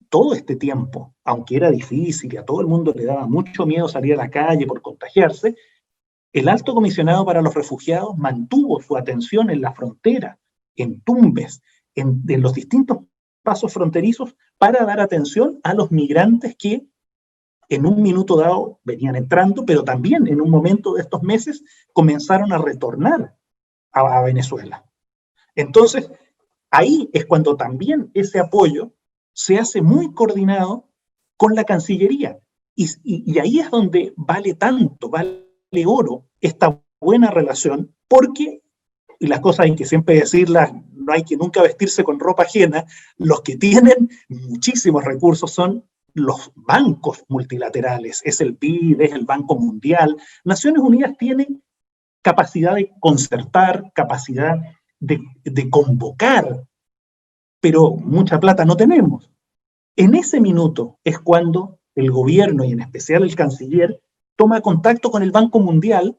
todo este tiempo, aunque era difícil y a todo el mundo le daba mucho miedo salir a la calle por contagiarse, el Alto Comisionado para los Refugiados mantuvo su atención en la frontera, en Tumbes, en los distintos pasos fronterizos para dar atención a los migrantes que en un minuto dado venían entrando, pero también en un momento de estos meses comenzaron a retornar a Venezuela. Entonces, ahí es cuando también ese apoyo se hace muy coordinado con la Cancillería. Y ahí es donde vale tanto, vale oro esta buena relación, porque, y las cosas hay que siempre decirlas, no hay que nunca vestirse con ropa ajena, los que tienen muchísimos recursos son los bancos multilaterales, es el BID, es el Banco Mundial. Naciones Unidas tiene capacidad de concertar, capacidad de convocar, pero mucha plata no tenemos. En ese minuto es cuando el gobierno, y en especial el canciller, toma contacto con el Banco Mundial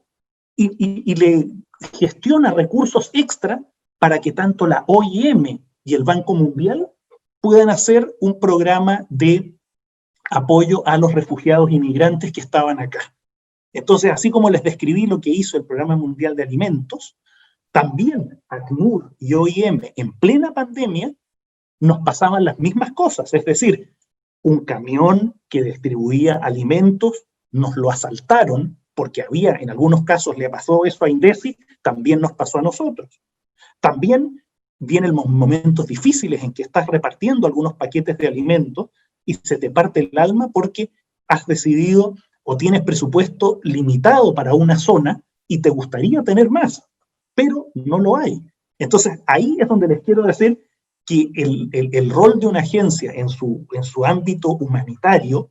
y le gestiona recursos extra para que tanto la OIM y el Banco Mundial puedan hacer un programa de apoyo a los refugiados inmigrantes que estaban acá. Entonces, así como les describí lo que hizo el Programa Mundial de Alimentos, también ACNUR y OIM en plena pandemia nos pasaban las mismas cosas, es decir, un camión que distribuía alimentos, nos lo asaltaron, porque había, en algunos casos le pasó eso a INDECI, también nos pasó a nosotros. También vienen momentos difíciles en que estás repartiendo algunos paquetes de alimentos y se te parte el alma porque has decidido o tienes presupuesto limitado para una zona y te gustaría tener más, pero no lo hay. Entonces, ahí es donde les quiero decir que el rol de una agencia en su ámbito humanitario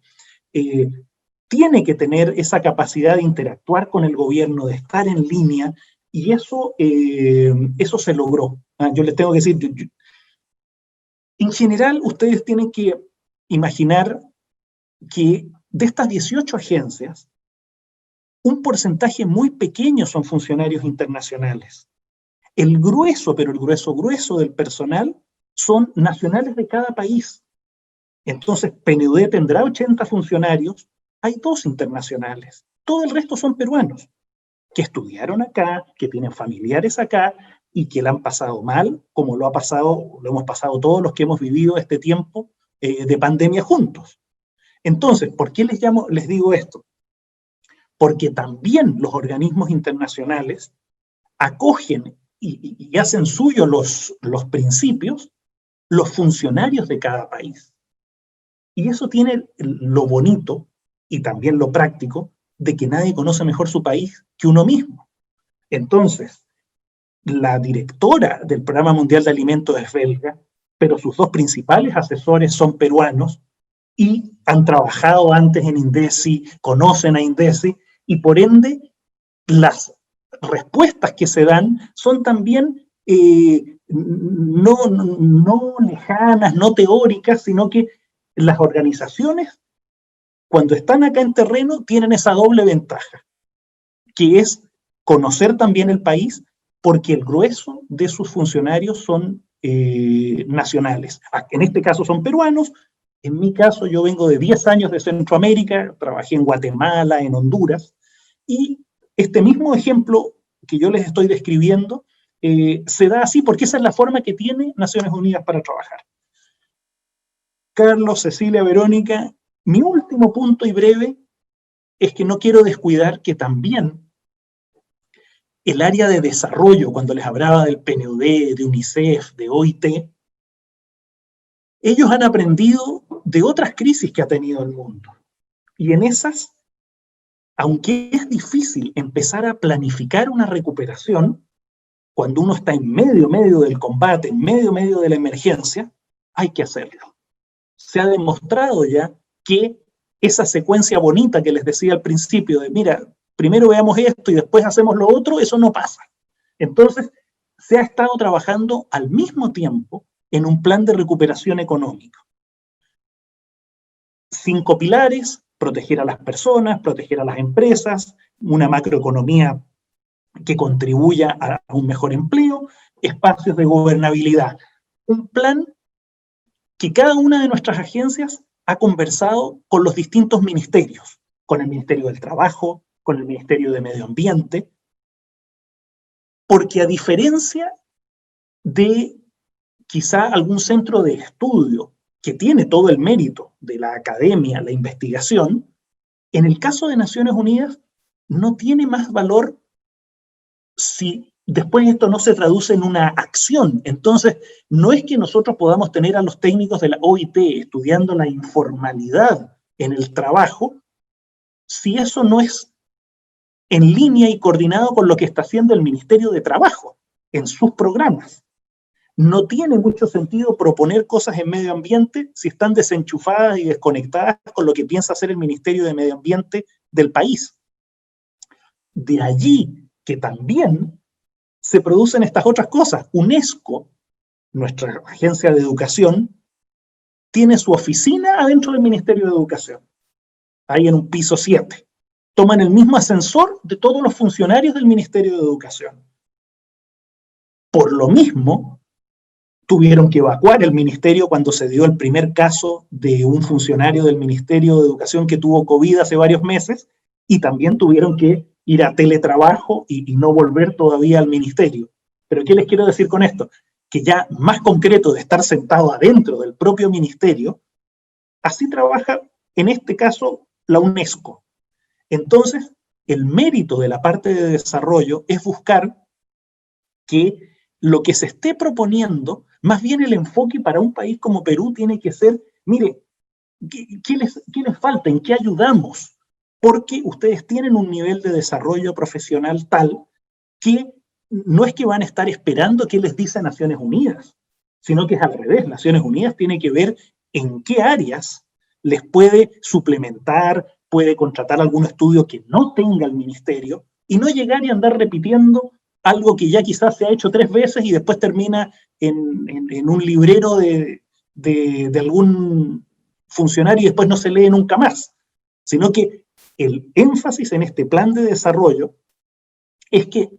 tiene que tener esa capacidad de interactuar con el gobierno, de estar en línea, y eso se logró. Yo les tengo que decir, en general, ustedes tienen que imaginar que de estas 18 agencias, un porcentaje muy pequeño son funcionarios internacionales. El grueso, pero el grueso del personal son nacionales de cada país. Entonces, PNUD tendrá 80 funcionarios, hay 2 internacionales. Todo el resto son peruanos, que estudiaron acá, que tienen familiares acá y que la han pasado mal, como lo hemos pasado todos los que hemos vivido este tiempo de pandemia juntos. Entonces, ¿por qué les digo esto? Porque también los organismos internacionales acogen y hacen suyo los principios, los funcionarios de cada país. Y eso tiene lo bonito y también lo práctico de que nadie conoce mejor su país que uno mismo. Entonces, la directora del Programa Mundial de Alimentos es belga, pero sus 2 principales asesores son peruanos y han trabajado antes en INDECI, conocen a INDECI, y por ende las respuestas que se dan son también no lejanas, no teóricas, sino que las organizaciones, cuando están acá en terreno, tienen esa doble ventaja, que es conocer también el país, porque el grueso de sus funcionarios son nacionales. En este caso son peruanos. En mi caso, yo vengo de 10 años de Centroamérica, trabajé en Guatemala, en Honduras, y este mismo ejemplo que yo les estoy describiendo se da así porque esa es la forma que tiene Naciones Unidas para trabajar. Carlos, Cecilia, Verónica, mi último punto y breve es que no quiero descuidar que también el área de desarrollo, cuando les hablaba del PNUD, de UNICEF, de OIT, ellos han aprendido de otras crisis que ha tenido el mundo. Y en esas, aunque es difícil empezar a planificar una recuperación, cuando uno está en medio del combate, en medio de la emergencia, hay que hacerlo. Se ha demostrado ya que esa secuencia bonita que les decía al principio de, mira, primero veamos esto y después hacemos lo otro, eso no pasa. Entonces, se ha estado trabajando al mismo tiempo en un plan de recuperación económica. 5 pilares: proteger a las personas, proteger a las empresas, una macroeconomía que contribuya a un mejor empleo, espacios de gobernabilidad. Un plan que cada una de nuestras agencias ha conversado con los distintos ministerios, con el Ministerio del Trabajo, con el Ministerio de Medio Ambiente, porque a diferencia de quizá algún centro de estudio que tiene todo el mérito de la academia, la investigación, en el caso de Naciones Unidas no tiene más valor si después esto no se traduce en una acción. Entonces, no es que nosotros podamos tener a los técnicos de la OIT estudiando la informalidad en el trabajo si eso no es en línea y coordinado con lo que está haciendo el Ministerio de Trabajo en sus programas? No tiene mucho sentido proponer cosas en medio ambiente si están desenchufadas y desconectadas con lo que piensa hacer el Ministerio de Medio Ambiente del país. De allí que también se producen estas otras cosas. UNESCO, nuestra agencia de educación, tiene su oficina adentro del Ministerio de Educación, ahí en un piso 7. Toman el mismo ascensor de todos los funcionarios del Ministerio de Educación. Por lo mismo, tuvieron que evacuar el ministerio cuando se dio el primer caso de un funcionario del Ministerio de Educación que tuvo COVID hace varios meses, y también tuvieron que ir a teletrabajo y no volver todavía al ministerio. Pero ¿qué les quiero decir con esto? Que ya más concreto de estar sentado adentro del propio ministerio, así trabaja en este caso la UNESCO. Entonces, el mérito de la parte de desarrollo es buscar que lo que se esté proponiendo, más bien el enfoque para un país como Perú tiene que ser, mire, ¿qué les falta? ¿En qué ayudamos? Porque ustedes tienen un nivel de desarrollo profesional tal que no es que van a estar esperando qué les dice Naciones Unidas, sino que es al revés. Naciones Unidas tiene que ver en qué áreas les puede suplementar, puede contratar algún estudio que no tenga el ministerio, y no llegar y andar repitiendo algo que ya quizás se ha hecho 3 veces y después termina en un librero de algún funcionario y después no se lee nunca más. Sino que el énfasis en este plan de desarrollo es que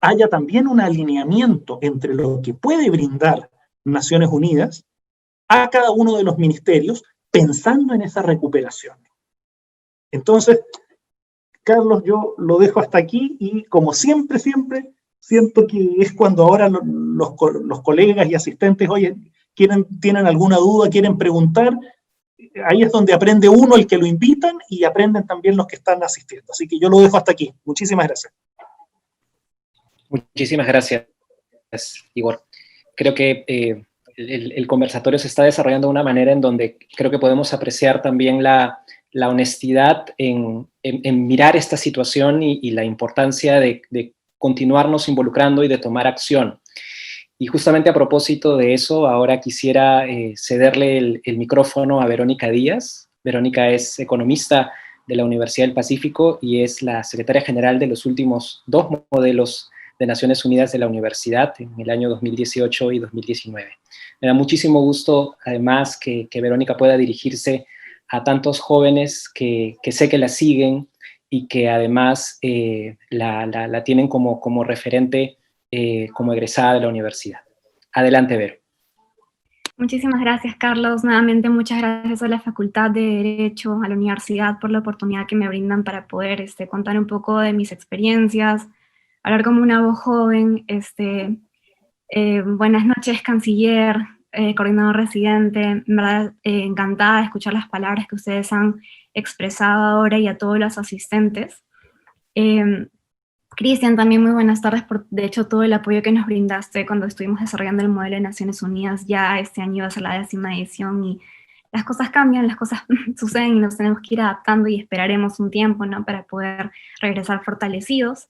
haya también un alineamiento entre lo que puede brindar Naciones Unidas a cada uno de los ministerios, pensando en esa recuperación. Entonces, Carlos, yo lo dejo hasta aquí, y como siempre siento que es cuando ahora los colegas y asistentes, oye, tienen alguna duda, quieren preguntar, ahí es donde aprende uno, el que lo invitan, y aprenden también los que están asistiendo. Así que yo lo dejo hasta aquí. Muchísimas gracias. Muchísimas gracias, Igor. Creo que el conversatorio se está desarrollando de una manera en donde creo que podemos apreciar también la honestidad en mirar esta situación y la importancia de continuarnos involucrando y de tomar acción. Y justamente a propósito de eso, ahora quisiera cederle el micrófono a Verónica Díaz. Verónica es economista de la Universidad del Pacífico y es la secretaria general de los últimos 2 modelos de Naciones Unidas de la universidad en el año 2018 y 2019. Me da muchísimo gusto, además, que Verónica pueda dirigirse a tantos jóvenes que sé que la siguen y que además la tienen como referente, como egresada de la universidad. Adelante, Vero. Muchísimas gracias, Carlos. Nuevamente, muchas gracias a la Facultad de Derecho, a la universidad, por la oportunidad que me brindan para poder contar un poco de mis experiencias, hablar como una voz joven. Buenas noches, canciller, coordinador residente. En verdad, encantada de escuchar las palabras que ustedes han expresado ahora, y a todos los asistentes. Cristian, también muy buenas tardes por, de hecho, todo el apoyo que nos brindaste cuando estuvimos desarrollando el modelo de Naciones Unidas. Ya este año va a ser la 10ª edición y las cosas cambian, las cosas suceden y nos tenemos que ir adaptando, y esperaremos un tiempo, ¿no?, para poder regresar fortalecidos.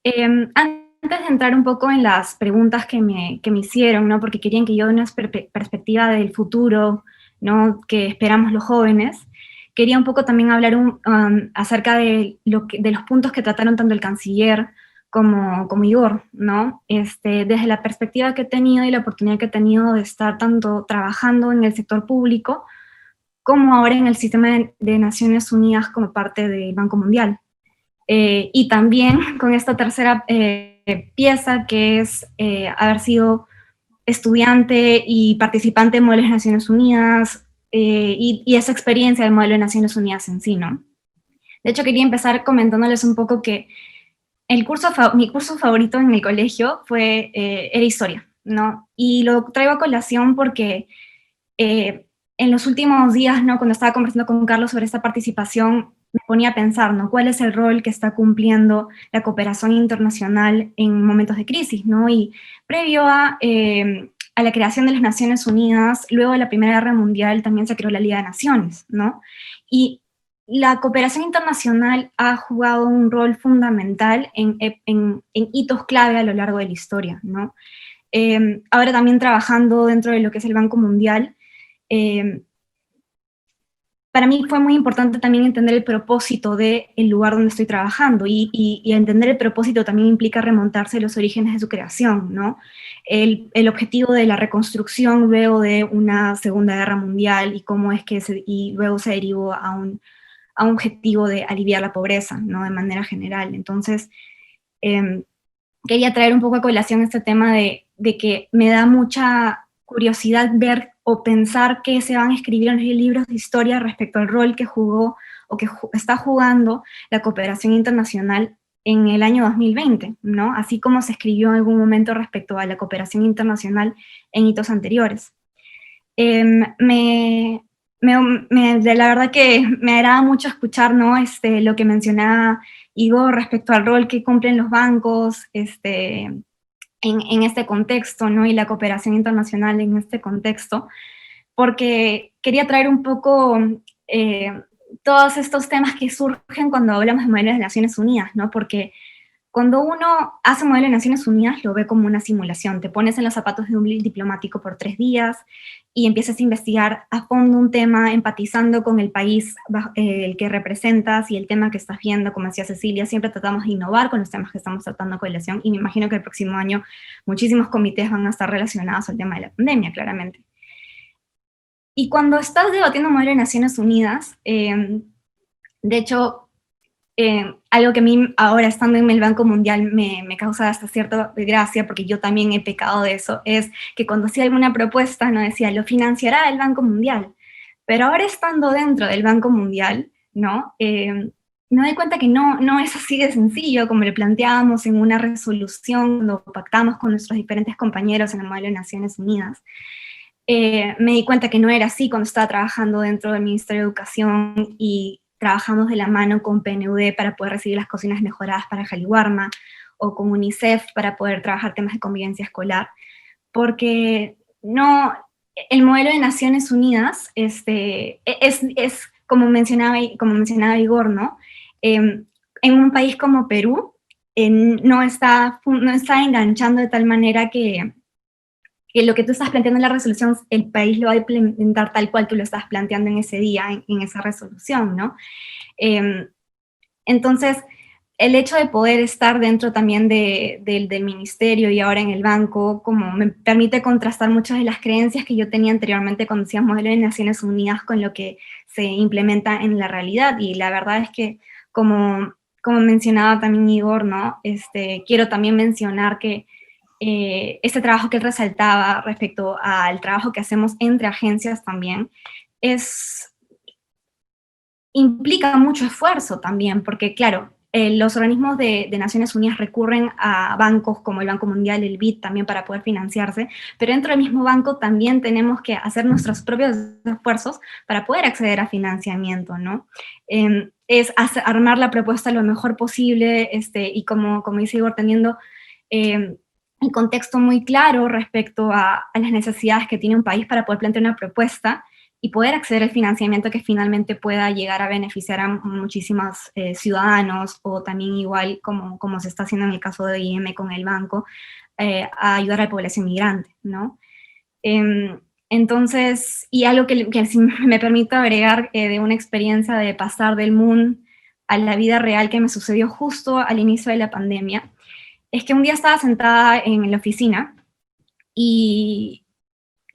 Antes de entrar un poco en las preguntas que me hicieron, ¿no?, porque querían que yo dé una perspectiva del futuro, ¿no?, que esperamos los jóvenes, quería un poco también hablar acerca de los puntos que trataron tanto el canciller como Igor, ¿no? Desde la perspectiva que he tenido y la oportunidad que he tenido de estar tanto trabajando en el sector público como ahora en el sistema de Naciones Unidas como parte del Banco Mundial. Y también con esta tercera pieza, que es haber sido estudiante y participante en modelos de Naciones Unidas, y esa experiencia del modelo de Naciones Unidas en sí, ¿no? De hecho, quería empezar comentándoles un poco que mi curso favorito en el colegio era historia, ¿no? Y lo traigo a colación porque en los últimos días, ¿no?, cuando estaba conversando con Carlos sobre esta participación, me ponía a pensar, ¿no?, cuál es el rol que está cumpliendo la cooperación internacional en momentos de crisis, ¿no? Y previo a la creación de las Naciones Unidas, luego de la Primera Guerra Mundial también se creó la Liga de Naciones, ¿no? Y la cooperación internacional ha jugado un rol fundamental en hitos clave a lo largo de la historia, ¿no? Ahora también trabajando dentro de lo que es el Banco Mundial, para mí fue muy importante también entender el propósito del lugar donde estoy trabajando, y entender el propósito también implica remontarse a los orígenes de su creación, ¿no? El objetivo de la reconstrucción luego de una Segunda Guerra Mundial, y cómo es que luego se derivó a un objetivo de aliviar la pobreza, ¿no? De manera general. Entonces, quería traer un poco a colación este tema de que me da mucha curiosidad ver o pensar que se van a escribir en los libros de historia respecto al rol que jugó o que está jugando la cooperación internacional en el año 2020, ¿no? Así como se escribió en algún momento respecto a la cooperación internacional en hitos anteriores. La verdad que me agrada mucho escuchar, ¿no? Lo que mencionaba Igor respecto al rol que cumplen los bancos, en este contexto, ¿no? Y la cooperación internacional en este contexto, porque quería traer un poco todos estos temas que surgen cuando hablamos de modelos de Naciones Unidas, ¿no? Porque cuando uno hace un modelo de Naciones Unidas lo ve como una simulación, te pones en los zapatos de un diplomático por 3 días y empiezas a investigar a fondo un tema, empatizando con el país el que representas y el tema que estás viendo. Como decía Cecilia, siempre tratamos de innovar con los temas que estamos tratando a colación, y me imagino que el próximo año muchísimos comités van a estar relacionados al tema de la pandemia, claramente. Y cuando estás debatiendo un modelo de Naciones Unidas, de hecho, algo que a mí ahora, estando en el Banco Mundial, me causa hasta cierta gracia, porque yo también he pecado de eso, es que cuando hacía alguna propuesta, no decía, lo financiará el Banco Mundial. Pero ahora, estando dentro del Banco Mundial, ¿no? Me doy cuenta que no es así de sencillo como lo planteábamos en una resolución cuando pactamos con nuestros diferentes compañeros en el modelo de Naciones Unidas. Me di cuenta que no era así cuando estaba trabajando dentro del Ministerio de Educación y trabajamos de la mano con PNUD para poder recibir las cocinas mejoradas para Jaliwarma, o con UNICEF para poder trabajar temas de convivencia escolar, porque el modelo de Naciones Unidas es como mencionaba Igor, ¿no? En un país como Perú, no está enganchando de tal manera que lo que tú estás planteando en la resolución, el país lo va a implementar tal cual tú lo estás planteando en ese día, en esa resolución, ¿no? Entonces, el hecho de poder estar dentro también del ministerio y ahora en el banco, como me permite contrastar muchas de las creencias que yo tenía anteriormente cuando decía modelo de Naciones Unidas con lo que se implementa en la realidad. Y la verdad es que, como mencionaba también Igor, ¿no? Quiero también mencionar que este trabajo que él resaltaba respecto al trabajo que hacemos entre agencias también implica mucho esfuerzo también, porque claro, los organismos de Naciones Unidas recurren a bancos como el Banco Mundial, el BID también, para poder financiarse, pero dentro del mismo banco también tenemos que hacer nuestros propios esfuerzos para poder acceder a financiamiento, ¿no? Es armar la propuesta lo mejor posible, y como dice Igor, teniendo el contexto muy claro respecto a las necesidades que tiene un país para poder plantear una propuesta y poder acceder al financiamiento que finalmente pueda llegar a beneficiar a muchísimos ciudadanos, o también, igual como se está haciendo en el caso de IM con el banco, a ayudar a la población migrante, ¿no? Entonces, y algo que si me permito agregar de una experiencia de pasar del Moon a la vida real que me sucedió justo al inicio de la pandemia, es que un día estaba sentada en la oficina y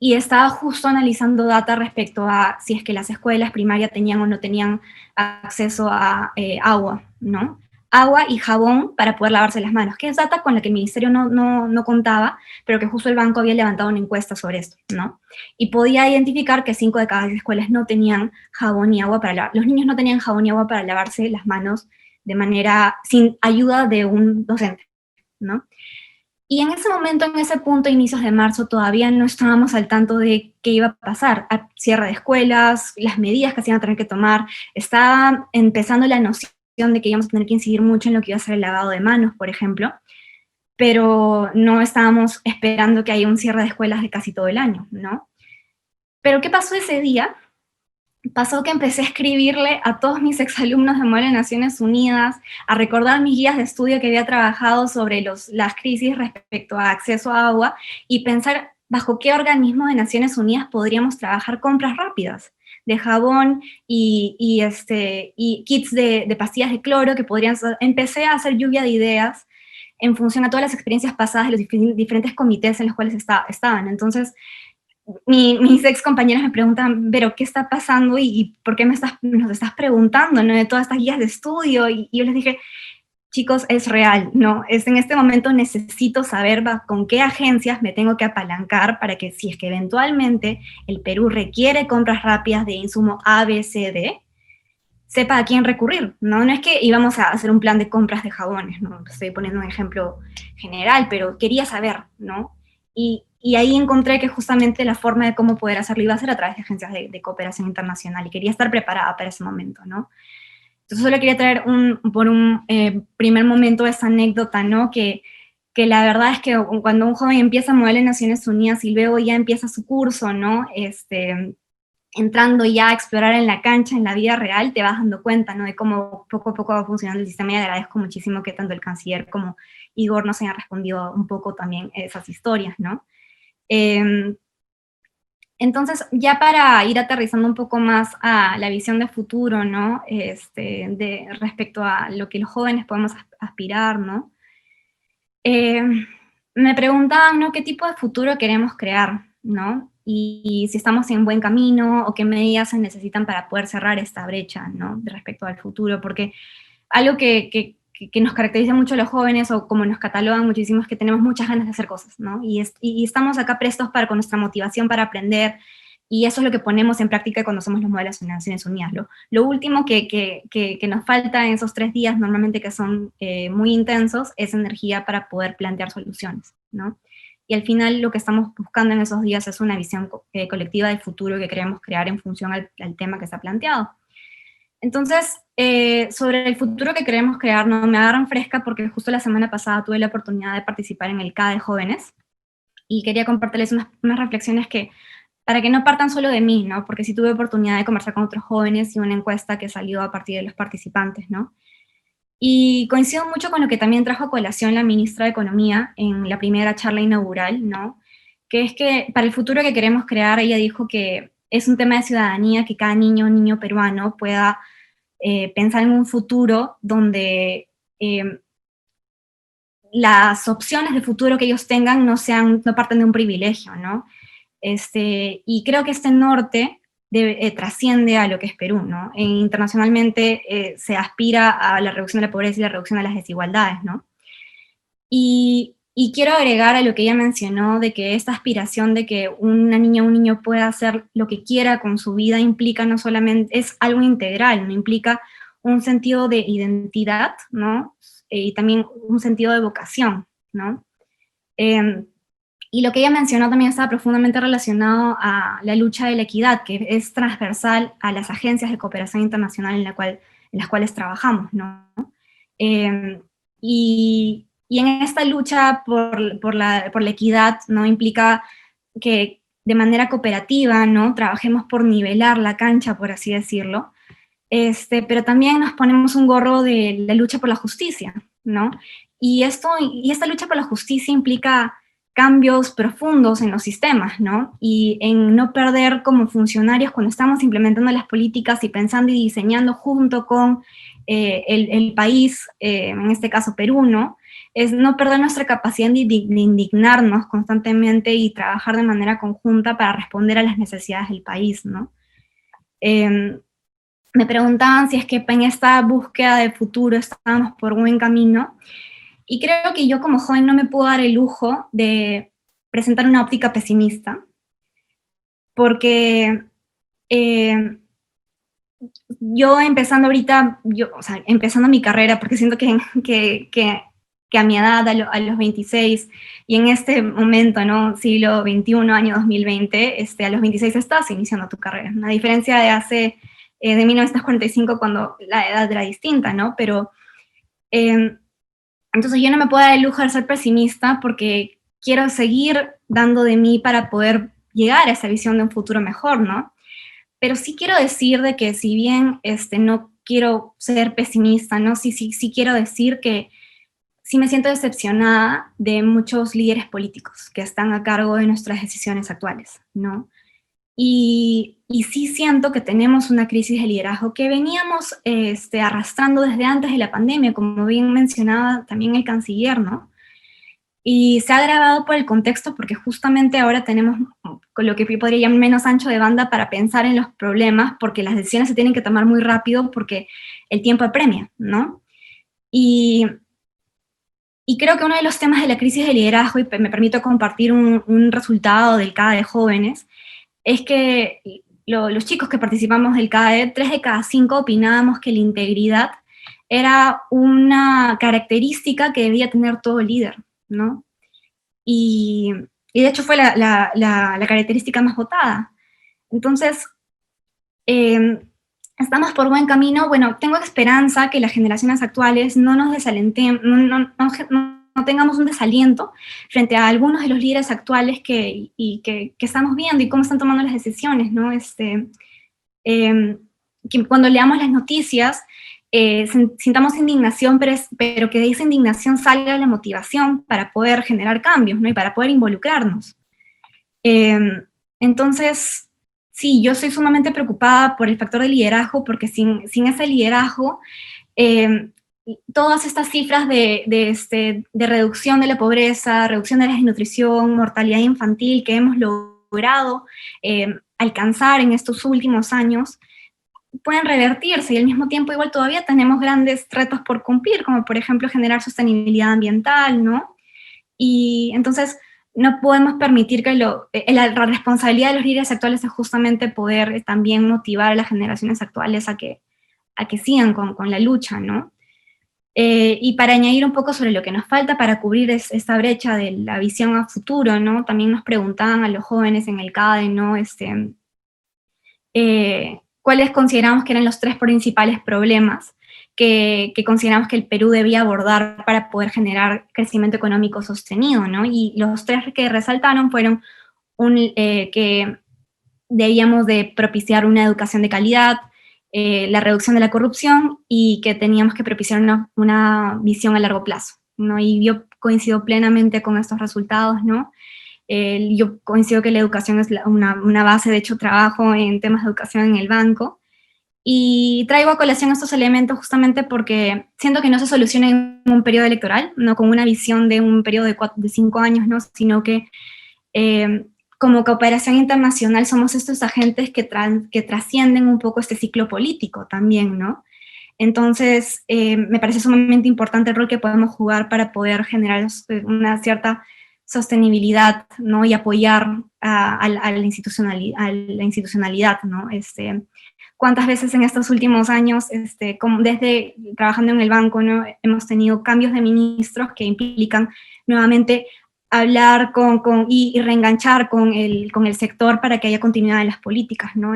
estaba justo analizando data respecto a si es que las escuelas primarias tenían o no tenían acceso a agua, ¿no? Agua y jabón para poder lavarse las manos, que es data con la que el ministerio no contaba, pero que justo el banco había levantado una encuesta sobre esto, ¿no? Y podía identificar que 5 de cada 10 escuelas no tenían jabón ni agua para lavar. Los niños no tenían jabón ni agua para lavarse las manos sin ayuda de un docente, ¿no? Y en ese momento, en ese punto, inicios de marzo, todavía no estábamos al tanto de qué iba a pasar, cierre de escuelas, las medidas que se iban a tener que tomar. Estaba empezando la noción de que íbamos a tener que incidir mucho en lo que iba a ser el lavado de manos, por ejemplo, pero no estábamos esperando que haya un cierre de escuelas de casi todo el año, ¿no? Pero ¿qué pasó ese día? pasó que empecé a escribirle a todos mis exalumnos de Modelo de Naciones Unidas, a recordar mis guías de estudio que había trabajado sobre las crisis respecto a acceso a agua, y pensar bajo qué organismo de Naciones Unidas podríamos trabajar compras rápidas de jabón y kits de pastillas de cloro que podrían ser. Empecé a hacer lluvia de ideas en función a todas las experiencias pasadas de los diferentes comités en los cuales estaban. Entonces, mis ex compañeros me preguntan, pero ¿qué está pasando? ¿Y por qué nos estás preguntando, ¿no?, de todas estas guías de estudio? Y yo les dije, chicos, es real, ¿no? En este momento necesito saber con qué agencias me tengo que apalancar para que, si es que eventualmente el Perú requiere compras rápidas de insumo A, B, C, D, sepa a quién recurrir, ¿no? No es que íbamos a hacer un plan de compras de jabones, ¿no? Estoy poniendo un ejemplo general, pero quería saber, ¿no? Y ahí encontré que justamente la forma de cómo poder hacerlo iba a ser a través de agencias de cooperación internacional, y quería estar preparada para ese momento, ¿no? Entonces solo quería traer por un primer momento esa anécdota, ¿no? Que la verdad es que cuando un joven empieza a Modelo de Naciones Unidas y luego ya empieza su curso, ¿no? Entrando ya a explorar en la cancha, en la vida real, te vas dando cuenta, ¿no?, de cómo poco a poco va funcionando el sistema, y agradezco muchísimo que tanto el canciller como Igor nos hayan respondido un poco también esas historias, ¿no? Entonces, ya para ir aterrizando un poco más a la visión de futuro, ¿no?, respecto a lo que los jóvenes podemos aspirar, ¿no? Me preguntaban, ¿no?, qué tipo de futuro queremos crear, ¿no? Y si estamos en buen camino, o qué medidas se necesitan para poder cerrar esta brecha, ¿no?, respecto al futuro, porque algo que nos caracteriza mucho a los jóvenes, o como nos catalogan muchísimo, es que tenemos muchas ganas de hacer cosas, ¿no? Y estamos acá prestos con nuestra motivación para aprender, y eso es lo que ponemos en práctica cuando hacemos los modelos de Naciones Unidas. Lo último que nos falta en esos 3 días, normalmente, que son muy intensos, es energía para poder plantear soluciones, ¿no? Y al final lo que estamos buscando en esos días es una visión colectiva del futuro que queremos crear en función al tema que está planteado. Entonces, sobre el futuro que queremos crear, ¿no?, me agarran fresca porque justo la semana pasada tuve la oportunidad de participar en el CADE de jóvenes, y quería compartirles unas reflexiones para que no partan solo de mí, ¿no?, porque sí tuve oportunidad de conversar con otros jóvenes y una encuesta que salió a partir de los participantes, ¿no? Y coincido mucho con lo que también trajo a colación la ministra de Economía en la primera charla inaugural, ¿no?, que es que para el futuro que queremos crear, ella dijo que es un tema de ciudadanía, que cada niño peruano pueda pensar en un futuro donde las opciones de futuro que ellos tengan no parten de un privilegio, ¿no? Y creo que este norte trasciende a lo que es Perú, ¿no? Internacionalmente se aspira a la reducción de la pobreza y la reducción de las desigualdades, ¿no? Y quiero agregar a lo que ella mencionó, de que esta aspiración de que una niña o un niño pueda hacer lo que quiera con su vida implica no solamente, es algo integral, ¿no? Implica un sentido de identidad, ¿no? Y también un sentido de vocación, ¿no? Y lo que ella mencionó también estaba profundamente relacionado a la lucha de la equidad, que es transversal a las agencias de cooperación internacional en las cuales trabajamos, ¿no? Y en esta lucha por la equidad, ¿no?, implica que de manera cooperativa, ¿no?, trabajemos por nivelar la cancha, por así decirlo, pero también nos ponemos un gorro de la lucha por la justicia, ¿no? Y esta lucha por la justicia implica cambios profundos en los sistemas, ¿no? Y en no perder como funcionarios cuando estamos implementando las políticas y pensando y diseñando junto con el país, en este caso Perú, ¿no? Es no perder nuestra capacidad de indignarnos constantemente y trabajar de manera conjunta para responder a las necesidades del país, ¿no? Me preguntaban si es que en esta búsqueda de futuro estábamos por buen camino, y creo que yo como joven no me puedo dar el lujo de presentar una óptica pesimista, porque yo empezando ahorita, empezando mi carrera, porque siento que a mi edad, a los 26, y en este momento, ¿no?, siglo XXI, año 2020, a los 26 estás iniciando tu carrera, a diferencia de de 1945, cuando la edad era distinta, ¿no? Pero entonces yo no me puedo dar el lujo de ser pesimista, porque quiero seguir dando de mí para poder llegar a esa visión de un futuro mejor, ¿no? pero sí quiero decir de que si bien no quiero ser pesimista, ¿no? Sí quiero decir que sí me siento decepcionada de muchos líderes políticos que están a cargo de nuestras decisiones actuales, ¿no? Y sí siento que tenemos una crisis de liderazgo que veníamos arrastrando desde antes de la pandemia, como bien mencionaba también el canciller, ¿no? Y se ha agravado por el contexto porque justamente ahora tenemos con lo que yo podría llamar menos ancho de banda para pensar en los problemas, porque las decisiones se tienen que tomar muy rápido porque el tiempo apremia, ¿no? Y creo que uno de los temas de la crisis de liderazgo, y me permito compartir un resultado del CADE de jóvenes, es que los chicos que participamos del CADE, 3 de cada 5 opinábamos que la integridad era una característica que debía tener todo líder, ¿no? Y de hecho fue la característica más votada. Entonces, estamos por buen camino. Bueno, tengo esperanza que las generaciones actuales no nos desalenten, no tengamos un desaliento frente a algunos de los líderes actuales que estamos viendo y cómo están tomando las decisiones, ¿no? Que cuando leamos las noticias sintamos indignación, pero que de esa indignación salga la motivación para poder generar cambios, ¿no? Y para poder involucrarnos. Entonces, sí, yo soy sumamente preocupada por el factor de liderazgo, porque sin ese liderazgo, todas estas cifras de reducción de la pobreza, reducción de la desnutrición, mortalidad infantil que hemos logrado alcanzar en estos últimos años, pueden revertirse, y al mismo tiempo igual todavía tenemos grandes retos por cumplir, como por ejemplo generar sostenibilidad ambiental, ¿no? Y entonces no podemos permitir que la responsabilidad de los líderes actuales es justamente poder también motivar a las generaciones actuales a que sigan con la lucha, ¿no? Y para añadir un poco sobre lo que nos falta para cubrir esta brecha de la visión a futuro, ¿no? También nos preguntaban a los jóvenes en el CADE, ¿no? ¿Cuáles consideramos que eran los 3 principales problemas que consideramos que el Perú debía abordar para poder generar crecimiento económico sostenido, ¿no? Y los 3 que resaltaron fueron que debíamos de propiciar una educación de calidad, la reducción de la corrupción, y que teníamos que propiciar una visión a largo plazo, ¿no? Y yo coincido plenamente con estos resultados, ¿no? Yo coincido que la educación es una base. De hecho, trabajo en temas de educación en el banco, y traigo a colación estos elementos justamente porque siento que no se soluciona en un periodo electoral, no con una visión de un periodo de 5 años, ¿no? Sino que como cooperación internacional somos estos agentes que trascienden un poco este ciclo político también, ¿no? Entonces, me parece sumamente importante el rol que podemos jugar para poder generar una cierta sostenibilidad, ¿no? Y apoyar a la institucionalidad, ¿no? ¿Cuántas veces en estos últimos años, desde trabajando en el banco, ¿no? Hemos tenido cambios de ministros que implican nuevamente hablar y reenganchar con el sector para que haya continuidad en las políticas, ¿no?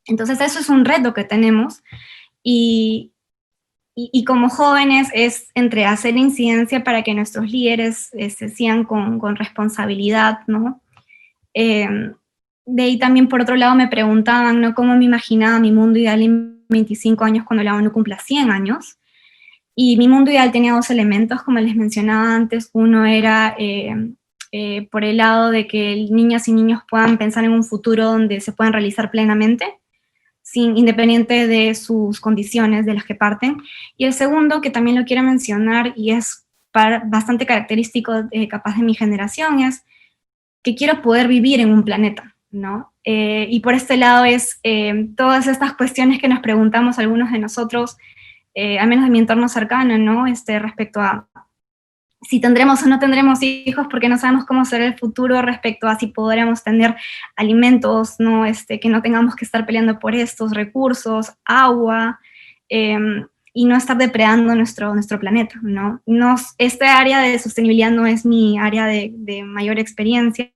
Entonces eso es un reto que tenemos, y como jóvenes es entre hacer incidencia para que nuestros líderes sigan con responsabilidad, ¿no? De ahí también, por otro lado, me preguntaban, ¿no?, cómo me imaginaba mi mundo ideal en 25 años cuando la ONU cumpla 100 años. Y mi mundo ideal tenía 2 elementos, como les mencionaba antes. Uno era por el lado de que niñas y niños puedan pensar en un futuro donde se puedan realizar plenamente, independiente de sus condiciones de las que parten. Y el segundo, que también lo quiero mencionar, y es bastante característico capaz de mi generación, es que quiero poder vivir en un planeta, ¿no? Y por este lado es todas estas cuestiones que nos preguntamos algunos de nosotros, al menos de mi entorno cercano, ¿no? Respecto a si tendremos o no tendremos hijos, porque no sabemos cómo será el futuro, respecto a si podremos tener alimentos, ¿no? Que no tengamos que estar peleando por estos recursos, agua, y no estar depredando nuestro planeta, ¿no? Esta área de sostenibilidad no es mi área de mayor experiencia,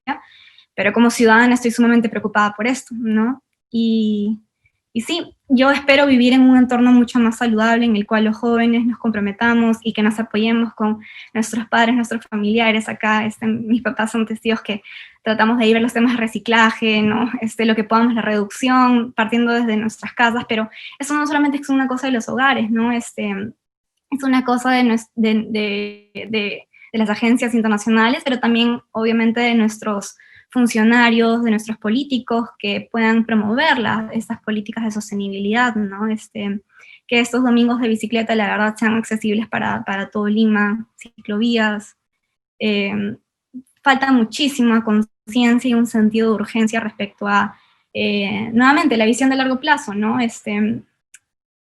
pero como ciudadana estoy sumamente preocupada por esto, ¿no? Y Y sí, yo espero vivir en un entorno mucho más saludable en el cual los jóvenes nos comprometamos y que nos apoyemos con nuestros padres, nuestros familiares. Acá mis papás son testigos que tratamos de ir a los temas de reciclaje, ¿no? Lo que podamos, la reducción, partiendo desde nuestras casas, pero eso no solamente es una cosa de los hogares, ¿no? Es una cosa de las agencias internacionales, pero también, obviamente, de nuestros funcionarios, de nuestros políticos que puedan promover estas políticas de sostenibilidad, ¿no? Que estos domingos de bicicleta, la verdad, sean accesibles para todo Lima, ciclovías. Falta muchísima conciencia y un sentido de urgencia respecto a, nuevamente, la visión de largo plazo, ¿no? En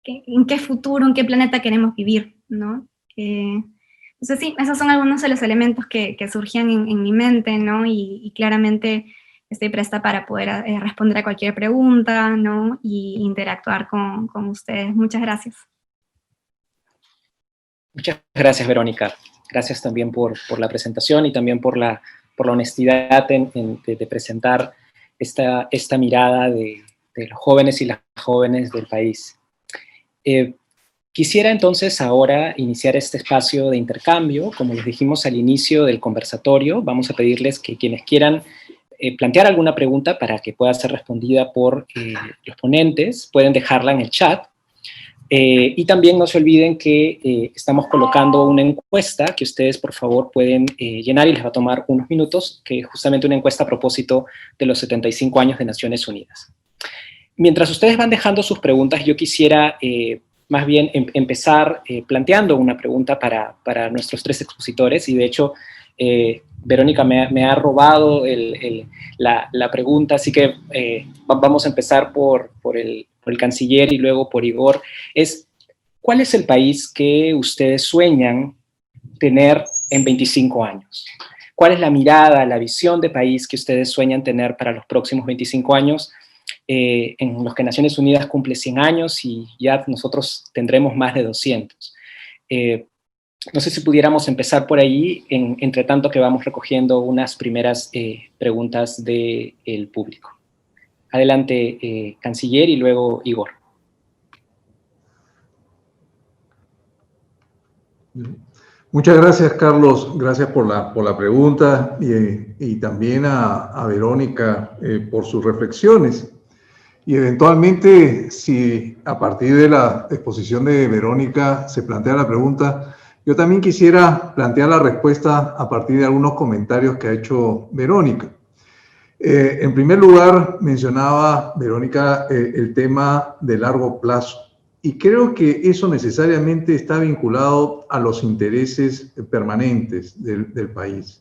qué futuro, en qué planeta queremos vivir, ¿no? Entonces sí, esos son algunos de los elementos que surgían en mi mente, ¿no? Y claramente estoy presta para poder responder a cualquier pregunta, ¿no? Y interactuar con ustedes. Muchas gracias. Muchas gracias, Verónica. Gracias también por la presentación y también por la honestidad de presentar esta mirada de los jóvenes y las jóvenes del país. Quisiera entonces ahora iniciar este espacio de intercambio. Como les dijimos al inicio del conversatorio, vamos a pedirles que quienes quieran plantear alguna pregunta para que pueda ser respondida por los ponentes, pueden dejarla en el chat. Y también no se olviden que estamos colocando una encuesta que ustedes por favor pueden llenar y les va a tomar unos minutos, que es justamente una encuesta a propósito de los 75 años de Naciones Unidas. Mientras ustedes van dejando sus preguntas, yo quisiera más bien empezar planteando una pregunta para nuestros tres expositores, y de hecho Verónica me ha robado la pregunta, así que vamos a empezar por el canciller y luego por Igor. ¿Cuál es el país que ustedes sueñan tener en 25 años? ¿Cuál es la mirada, la visión de país que ustedes sueñan tener para los próximos 25 años? En los que Naciones Unidas cumple 100 años y ya nosotros tendremos más de 200. No sé si pudiéramos empezar por ahí, entre tanto que vamos recogiendo unas primeras preguntas del público. Adelante, canciller, y luego Igor. Muchas gracias, Carlos. Gracias por la pregunta y también a Verónica por sus reflexiones. Y eventualmente, si a partir de la exposición de Verónica se plantea la pregunta, yo también quisiera plantear la respuesta a partir de algunos comentarios que ha hecho Verónica. En primer lugar, mencionaba Verónica el tema de largo plazo. Y creo que eso necesariamente está vinculado a los intereses permanentes del país.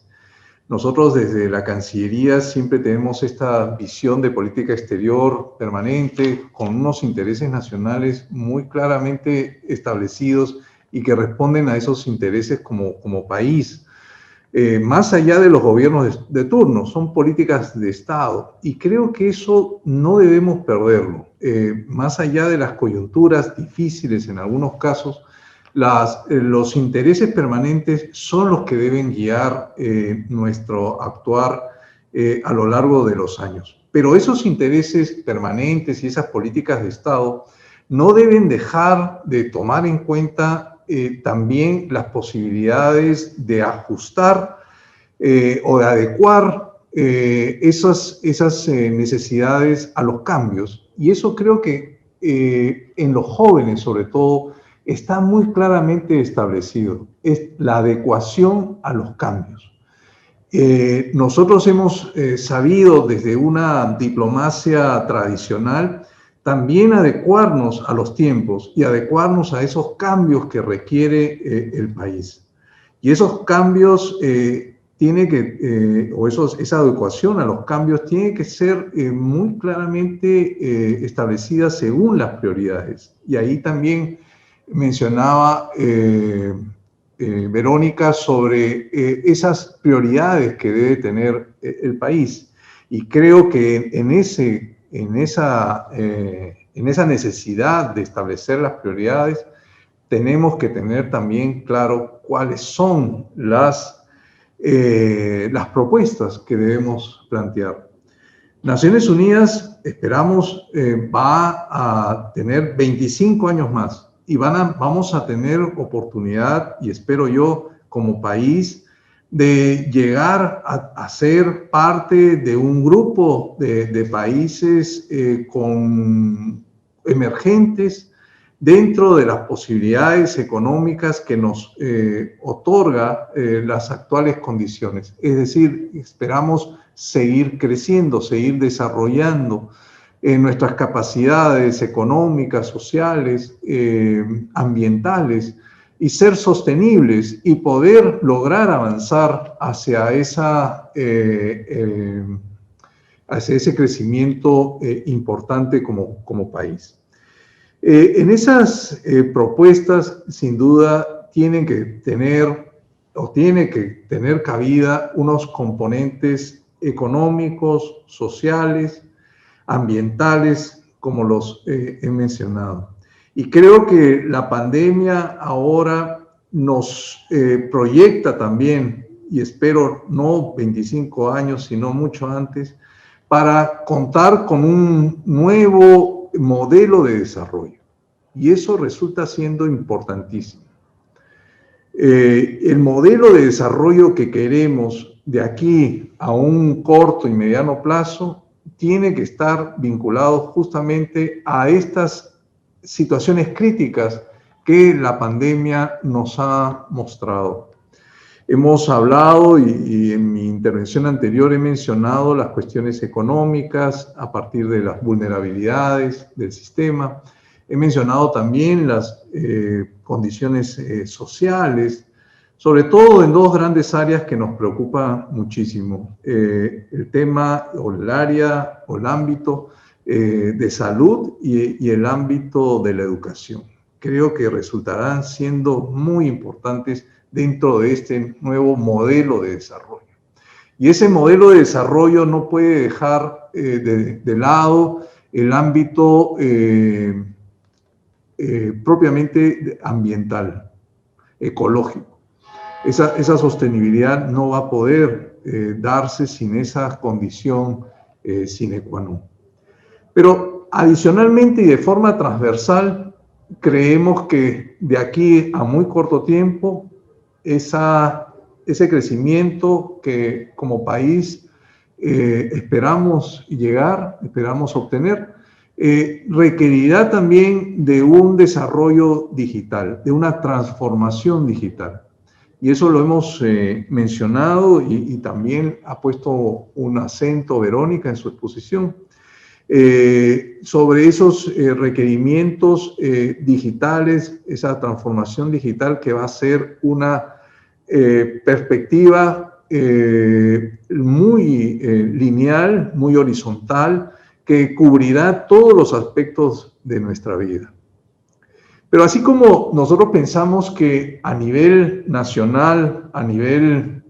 Nosotros desde la Cancillería siempre tenemos esta visión de política exterior permanente con unos intereses nacionales muy claramente establecidos y que responden a esos intereses como país. Más allá de los gobiernos de turno, son políticas de Estado y creo que eso no debemos perderlo. Más allá de las coyunturas difíciles en algunos casos, los intereses permanentes son los que deben guiar nuestro actuar a lo largo de los años. Pero esos intereses permanentes y esas políticas de Estado no deben dejar de tomar en cuenta también las posibilidades de ajustar o de adecuar esas necesidades a los cambios. Y eso creo que en los jóvenes, sobre todo, está muy claramente establecido. Es la adecuación a los cambios. Nosotros hemos sabido desde una diplomacia tradicional también adecuarnos a los tiempos y adecuarnos a esos cambios que requiere el país. Y esos cambios esa adecuación a los cambios tiene que ser muy claramente establecida según las prioridades. Y ahí también mencionaba Verónica sobre esas prioridades que debe tener el país. Y creo que en esa necesidad de establecer las prioridades, tenemos que tener también claro cuáles son las propuestas que debemos plantear. Naciones Unidas, esperamos, va a tener 25 años más y vamos a tener oportunidad, y espero yo, como país, de llegar a ser parte de un grupo de países emergentes dentro de las posibilidades económicas que nos otorga las actuales condiciones. Es decir, esperamos seguir creciendo, seguir desarrollando nuestras capacidades económicas, sociales, ambientales, y ser sostenibles y poder lograr avanzar hacia ese crecimiento importante como país. En esas propuestas, sin duda, tiene que tener cabida unos componentes económicos, sociales, ambientales, como los he mencionado. Y creo que la pandemia ahora nos proyecta también, y espero no 25 años, sino mucho antes, para contar con un nuevo modelo de desarrollo. Y eso resulta siendo importantísimo. El modelo de desarrollo que queremos de aquí a un corto y mediano plazo tiene que estar vinculado justamente a estas situaciones críticas que la pandemia nos ha mostrado. Hemos hablado, y en mi intervención anterior he mencionado las cuestiones económicas a partir de las vulnerabilidades del sistema. He mencionado también las condiciones sociales, sobre todo en dos grandes áreas que nos preocupan muchísimo. El tema o el área o el ámbito de salud y el ámbito de la educación. Creo que resultarán siendo muy importantes dentro de este nuevo modelo de desarrollo. Y ese modelo de desarrollo no puede dejar de lado el ámbito propiamente ambiental, ecológico. Esa sostenibilidad no va a poder darse sin esa condición sine qua non. Pero adicionalmente y de forma transversal, creemos que de aquí a muy corto tiempo, ese crecimiento que como país esperamos obtener, requerirá también de un desarrollo digital, de una transformación digital. Y eso lo hemos mencionado y también ha puesto un acento Verónica en su exposición. Sobre esos requerimientos digitales, esa transformación digital que va a ser una perspectiva muy lineal, muy horizontal, que cubrirá todos los aspectos de nuestra vida. Pero así como nosotros pensamos que a nivel nacional, a nivel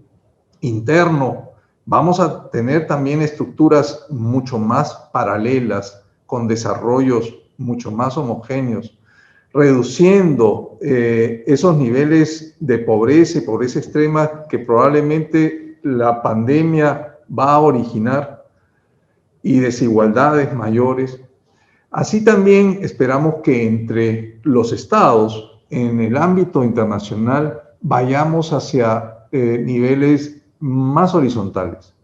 interno, vamos a tener también estructuras mucho más paralelas, con desarrollos mucho más homogéneos, reduciendo esos niveles de pobreza y pobreza extrema que probablemente la pandemia va a originar y desigualdades mayores. Así también esperamos que entre los estados, en el ámbito internacional, vayamos hacia niveles más horizontales.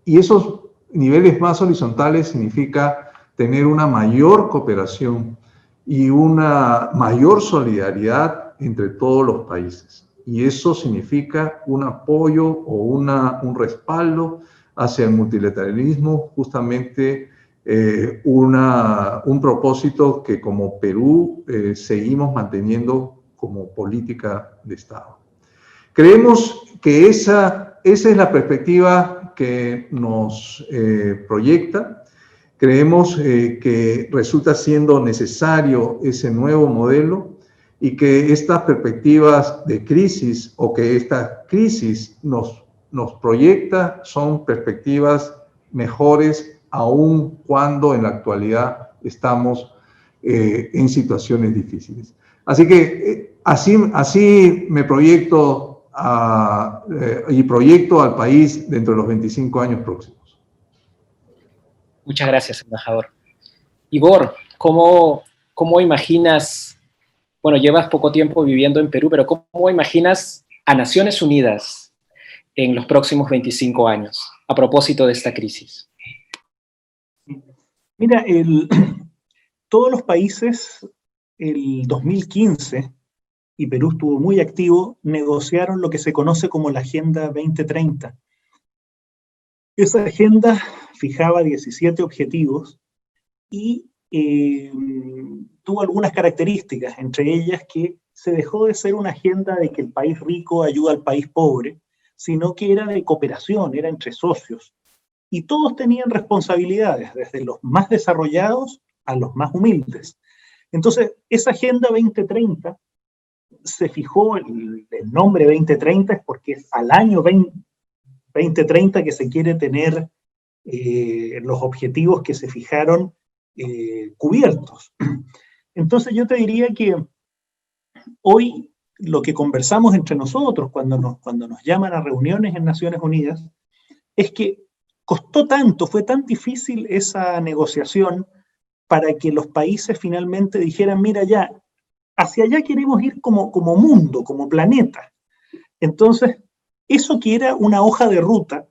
Y esos niveles más horizontales significa tener una mayor cooperación y una mayor solidaridad entre todos los países. Y eso significa un apoyo o un respaldo hacia el multilateralismo, justamente un propósito que como Perú seguimos manteniendo como política de Estado. Creemos que esa es la perspectiva que nos proyecta. Creemos que resulta siendo necesario ese nuevo modelo y que estas perspectivas de crisis o que esta crisis nos proyecta son perspectivas mejores aun cuando en la actualidad estamos en situaciones difíciles. Así que así me proyecto y proyecto al país dentro de los 25 años próximos. Muchas gracias, embajador. Igor, ¿cómo imaginas, bueno, llevas poco tiempo viviendo en Perú, pero cómo imaginas a Naciones Unidas en los próximos 25 años, a propósito de esta crisis? Mira, todos los países, el 2015, y Perú estuvo muy activo, negociaron lo que se conoce como la Agenda 2030. Esa agenda fijaba 17 objetivos y tuvo algunas características, entre ellas que se dejó de ser una agenda de que el país rico ayuda al país pobre, sino que era de cooperación, era entre socios. Y todos tenían responsabilidades, desde los más desarrollados a los más humildes. Entonces, esa Agenda 2030 se fijó, el nombre 2030 es porque es al año 2030 que se quiere tener los objetivos que se fijaron cubiertos. Entonces yo te diría que hoy lo que conversamos entre nosotros cuando nos llaman a reuniones en Naciones Unidas es que costó tanto, fue tan difícil esa negociación para que los países finalmente dijeran, mira ya, hacia allá queremos ir como mundo, como planeta. Entonces, eso que era una hoja de ruta,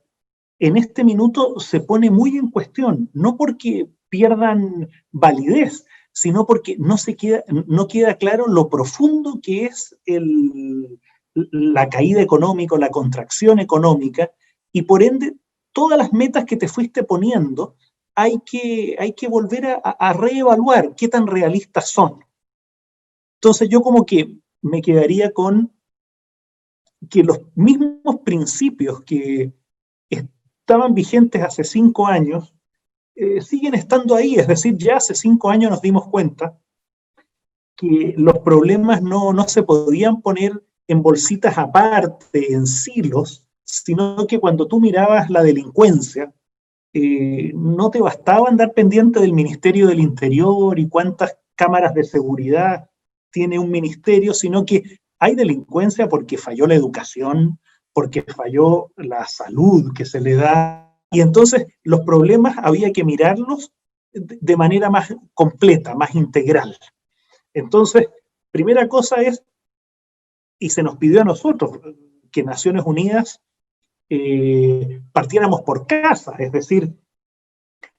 en este minuto se pone muy en cuestión, no porque pierdan validez, sino porque no queda claro lo profundo que es la caída económica, la contracción económica, y por ende, todas las metas que te fuiste poniendo, hay que volver a reevaluar qué tan realistas son. Entonces yo como que me quedaría con que los mismos principios que estaban vigentes hace 5 años siguen estando ahí, es decir, ya hace 5 años nos dimos cuenta que los problemas no se podían poner en bolsitas aparte, en silos, sino que cuando tú mirabas la delincuencia, no te bastaba andar pendiente del Ministerio del Interior y cuántas cámaras de seguridad tiene un ministerio, sino que hay delincuencia porque falló la educación, porque falló la salud que se le da, y entonces los problemas había que mirarlos de manera más completa, más integral. Entonces, primera cosa es, y se nos pidió a nosotros, que Naciones Unidas partiéramos por casa, es decir,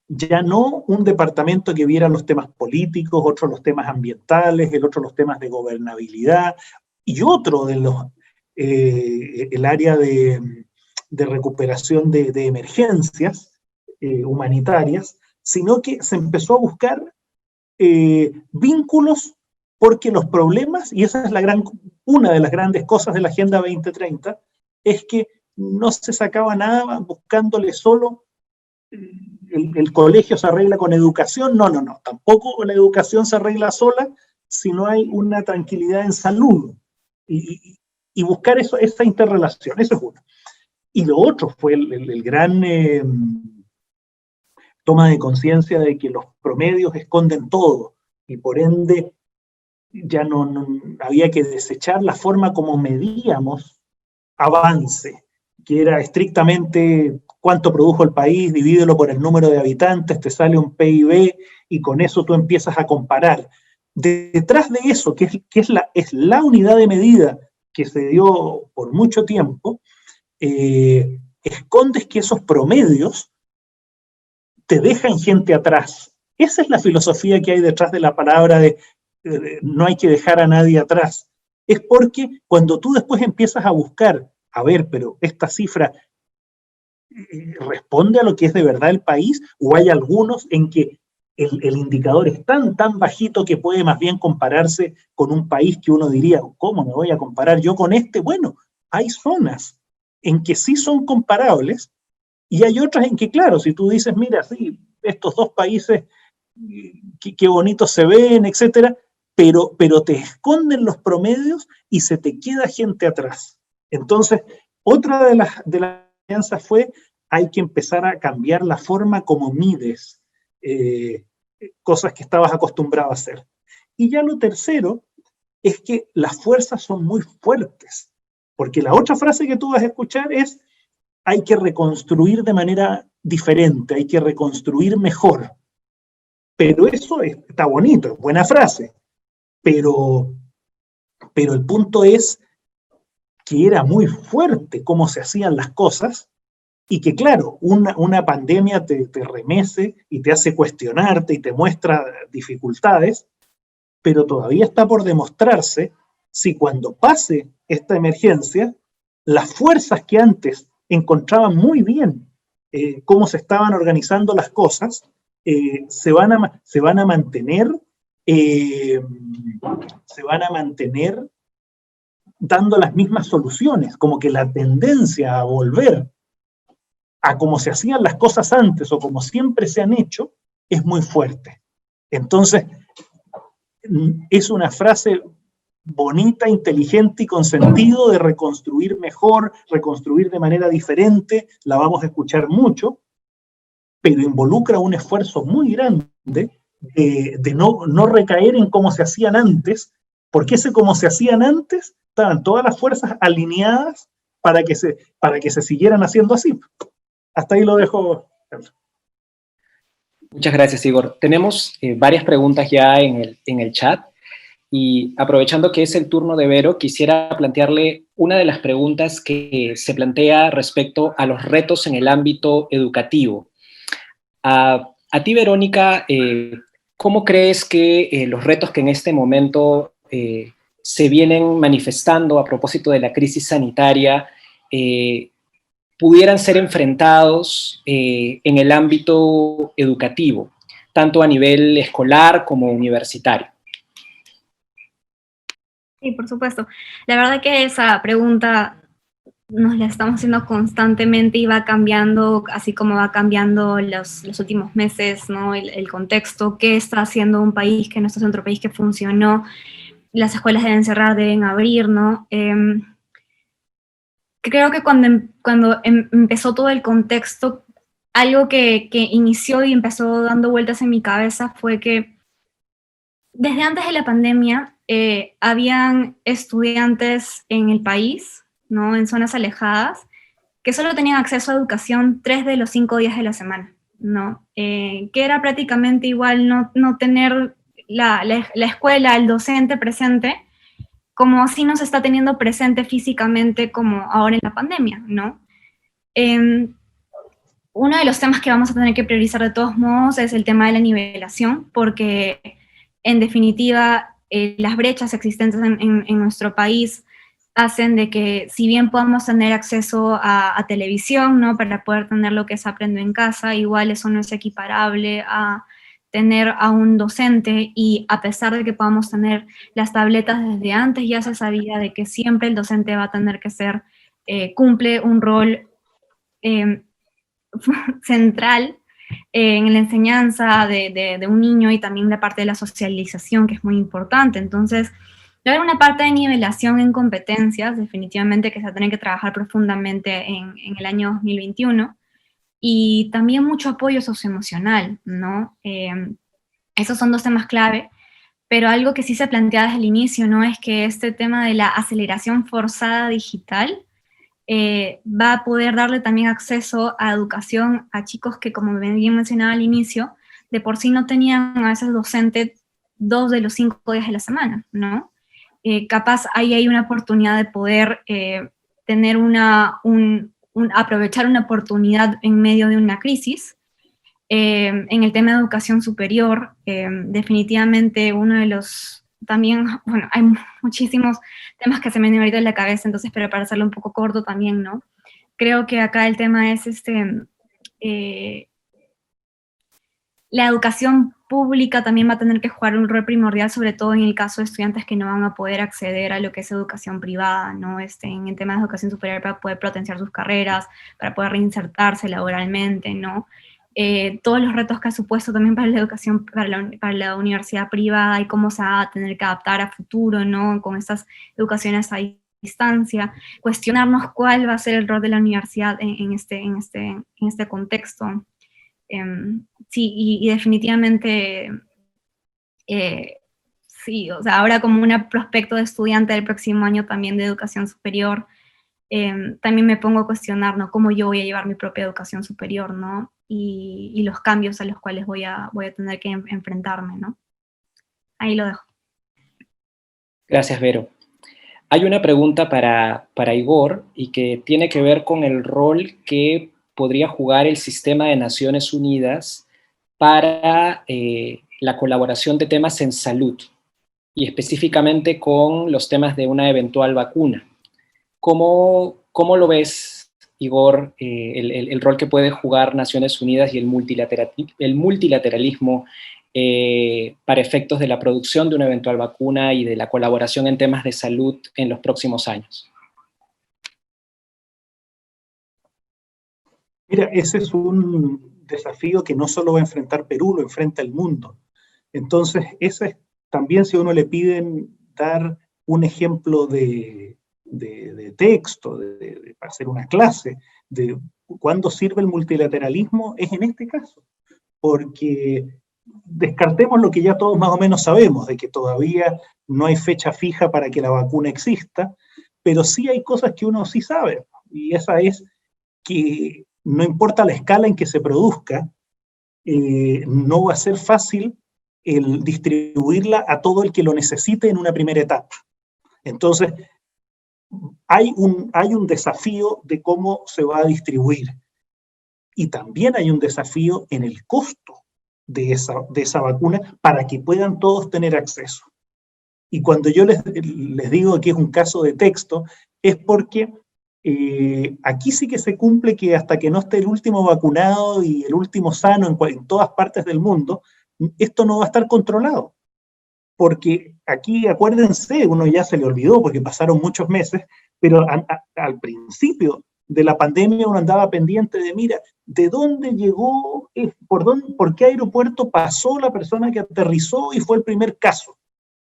ya no un departamento que viera los temas políticos, otro los temas ambientales, el otro los temas de gobernabilidad, y otro de los, el área de recuperación de emergencias humanitarias, sino que se empezó a buscar vínculos, porque los problemas, y esa es una de las grandes cosas de la Agenda 2030, es que no se sacaba nada buscándole solo el colegio se arregla con educación, no, tampoco la educación se arregla sola si no hay una tranquilidad en salud, y buscar esa interrelación, eso es uno. Y lo otro fue el gran toma de conciencia de que los promedios esconden todo, y por ende ya no había que desechar la forma como medíamos avance, que era estrictamente cuánto produjo el país, divídelo por el número de habitantes, te sale un PIB, y con eso tú empiezas a comparar. Detrás de eso, que es la unidad de medida que se dio por mucho tiempo, escondes que esos promedios te dejan gente atrás. Esa es la filosofía que hay detrás de la palabra de no hay que dejar a nadie atrás. Es porque cuando tú después empiezas a buscar, a ver, pero esta cifra responde a lo que es de verdad el país, o hay algunos en que el indicador es tan bajito que puede más bien compararse con un país que uno diría, ¿cómo me voy a comparar yo con este? Bueno, hay zonas en que sí son comparables, y hay otras en que, claro, si tú dices, mira, sí, estos dos países, qué bonitos se ven, etcétera, pero te esconden los promedios y se te queda gente atrás. Entonces, otra de las alianzas fue, hay que empezar a cambiar la forma como mides cosas que estabas acostumbrado a hacer. Y ya lo tercero es que las fuerzas son muy fuertes, porque la otra frase que tú vas a escuchar es, hay que reconstruir de manera diferente, hay que reconstruir mejor. Pero eso está bonito, es buena frase, pero el punto es que era muy fuerte cómo se hacían las cosas, y que claro, una pandemia te remece y te hace cuestionarte y te muestra dificultades, pero todavía está por demostrarse si cuando pase esta emergencia, las fuerzas que antes encontraban muy bien cómo se estaban organizando las cosas, se van a mantener dando las mismas soluciones, como que la tendencia a volver a cómo se hacían las cosas antes o como siempre se han hecho, es muy fuerte. Entonces, es una frase bonita, inteligente y con sentido de reconstruir mejor, reconstruir de manera diferente, la vamos a escuchar mucho, pero involucra un esfuerzo muy grande de no recaer en cómo se hacían antes, porque ese cómo se hacían antes, estaban todas las fuerzas alineadas para que se siguieran haciendo así. Hasta ahí lo dejo. Muchas gracias, Igor. Tenemos varias preguntas ya en el chat, y aprovechando que es el turno de Vero, quisiera plantearle una de las preguntas que se plantea respecto a los retos en el ámbito educativo. A ti, Verónica, ¿cómo crees que los retos que en este momento se vienen manifestando a propósito de la crisis sanitaria pudieran ser enfrentados en el ámbito educativo, tanto a nivel escolar como universitario? Sí, por supuesto. La verdad que esa pregunta nos la estamos haciendo constantemente y va cambiando, así como va cambiando los últimos meses, ¿no? El contexto, qué está haciendo un país que no está haciendo otro país que funcionó, las escuelas deben cerrar, deben abrir, ¿no? Creo que cuando empezó todo el contexto, algo que inició y empezó dando vueltas en mi cabeza fue que desde antes de la pandemia habían estudiantes en el país, ¿no? En zonas alejadas, que solo tenían acceso a educación 3 de los 5 días de la semana, ¿no? Que era prácticamente igual no tener la escuela, el docente presente, como si no se está teniendo presente físicamente como ahora en la pandemia, ¿no? Uno de los temas que vamos a tener que priorizar de todos modos es el tema de la nivelación, porque en definitiva las brechas existentes en nuestro país hacen de que si bien podamos tener acceso a televisión, ¿no? Para poder tener lo que es Aprendo en Casa, igual eso no es equiparable a tener a un docente, y a pesar de que podamos tener las tabletas desde antes, ya se sabía de que siempre el docente va a tener que cumple un rol central en la enseñanza de un niño, y también la parte de la socialización, que es muy importante. Entonces, va a haber una parte de nivelación en competencias, definitivamente, que se va a tener que trabajar profundamente en el año 2021, y también mucho apoyo socioemocional, ¿no? Esos son 2 temas clave, pero algo que sí se plantea desde el inicio, ¿no? Es que este tema de la aceleración forzada digital va a poder darle también acceso a educación a chicos que, como bien mencionaba al inicio, de por sí no tenían a veces docente 2 de los 5 días de la semana, ¿no? Capaz ahí hay una oportunidad de poder tener aprovechar una oportunidad en medio de una crisis. En el tema de educación superior, definitivamente uno de los, también, bueno, hay muchísimos temas que se me vienen ahorita en la cabeza, entonces, pero para hacerlo un poco corto también, ¿no? Creo que acá el tema es la educación pública también va a tener que jugar un rol primordial, sobre todo en el caso de estudiantes que no van a poder acceder a lo que es educación privada, ¿no? En el tema de educación superior, para poder potenciar sus carreras, para poder reinsertarse laboralmente, ¿no? Todos los retos que ha supuesto también para la educación, para la universidad privada, y cómo se va a tener que adaptar a futuro, ¿no? Con estas educaciones a distancia, cuestionarnos cuál va a ser el rol de la universidad en este contexto. Sí, y definitivamente, sí, o sea, ahora como un prospecto de estudiante del próximo año también de educación superior, también me pongo a cuestionar, ¿no? Cómo yo voy a llevar mi propia educación superior, ¿no? Y los cambios a los cuales voy a tener que enfrentarme, ¿no? Ahí lo dejo. Gracias, Vero. Hay una pregunta para Igor y que tiene que ver con el rol que podría jugar el sistema de Naciones Unidas para la colaboración de temas en salud y específicamente con los temas de una eventual vacuna. ¿Cómo lo ves, Igor, el rol que puede jugar Naciones Unidas y el multilateralismo para efectos de la producción de una eventual vacuna y de la colaboración en temas de salud en los próximos años? Mira, ese es un desafío que no solo va a enfrentar Perú, lo enfrenta el mundo. Entonces, ese es también, si a uno le piden dar un ejemplo de texto, para hacer una clase, de cuándo sirve el multilateralismo, es en este caso. Porque descartemos lo que ya todos más o menos sabemos, de que todavía no hay fecha fija para que la vacuna exista, pero sí hay cosas que uno sí sabe, y esa es que no importa la escala en que se produzca, no va a ser fácil el distribuirla a todo el que lo necesite en una primera etapa. Entonces, hay un desafío de cómo se va a distribuir, y también hay un desafío en el costo de esa vacuna para que puedan todos tener acceso. Y cuando yo les digo que es un caso de texto, es porque aquí sí que se cumple que hasta que no esté el último vacunado y el último sano en todas partes del mundo, esto no va a estar controlado. Porque aquí, acuérdense, uno ya se le olvidó porque pasaron muchos meses, pero al principio de la pandemia uno andaba pendiente de, mira, ¿de dónde llegó? ¿Por qué aeropuerto pasó la persona que aterrizó y fue el primer caso?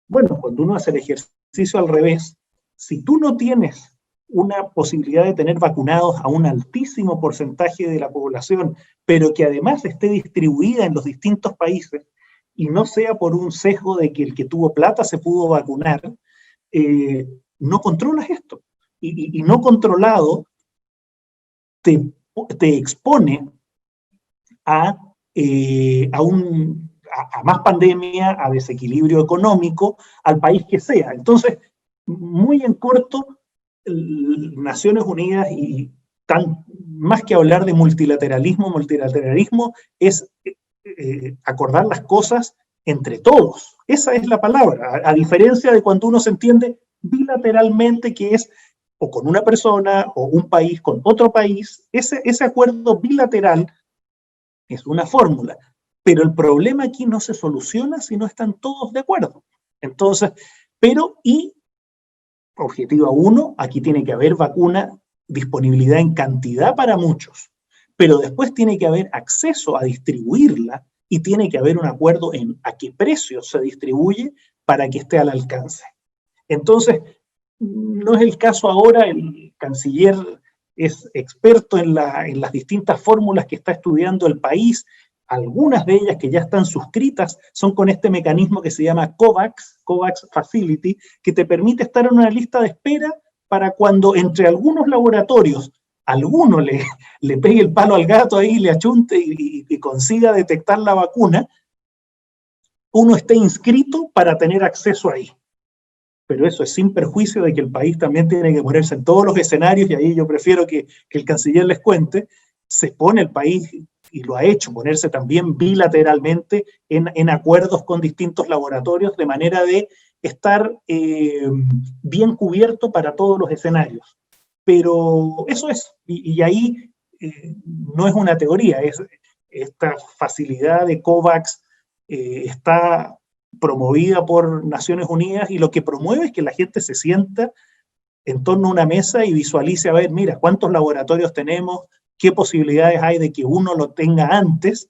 Bueno, cuando uno hace el ejercicio al revés, si tú no tienes una posibilidad de tener vacunados a un altísimo porcentaje de la población, pero que además esté distribuida en los distintos países, y no sea por un sesgo de que el que tuvo plata se pudo vacunar, no controlas esto. Y no controlado te expone a más pandemia, a desequilibrio económico, al país que sea. Entonces, muy en corto, Naciones Unidas, y más que hablar de multilateralismo es acordar las cosas entre todos. Esa es la palabra, a diferencia de cuando uno se entiende bilateralmente, que es o con una persona o un país con otro país. Ese acuerdo bilateral es una fórmula, pero el problema aquí no se soluciona si no están todos de acuerdo. Entonces, objetivo 1, aquí tiene que haber vacuna, disponibilidad en cantidad para muchos, pero después tiene que haber acceso a distribuirla y tiene que haber un acuerdo en a qué precio se distribuye para que esté al alcance. Entonces, no es el caso ahora, el canciller es experto en las distintas fórmulas que está estudiando el país. Algunas de ellas que ya están suscritas son con este mecanismo que se llama COVAX Facility, que te permite estar en una lista de espera para cuando entre algunos laboratorios alguno le pegue el palo al gato ahí, le achunte y consiga detectar la vacuna, uno esté inscrito para tener acceso ahí. Pero eso es sin perjuicio de que el país también tiene que ponerse en todos los escenarios, y ahí yo prefiero que el canciller les cuente. Se pone el país, y lo ha hecho, ponerse también bilateralmente en acuerdos con distintos laboratorios, de manera de estar bien cubierto para todos los escenarios. Pero eso es, y ahí no es una teoría, esta facilidad de COVAX está promovida por Naciones Unidas, y lo que promueve es que la gente se sienta en torno a una mesa y visualice, a ver, mira, cuántos laboratorios tenemos, qué posibilidades hay de que uno lo tenga antes,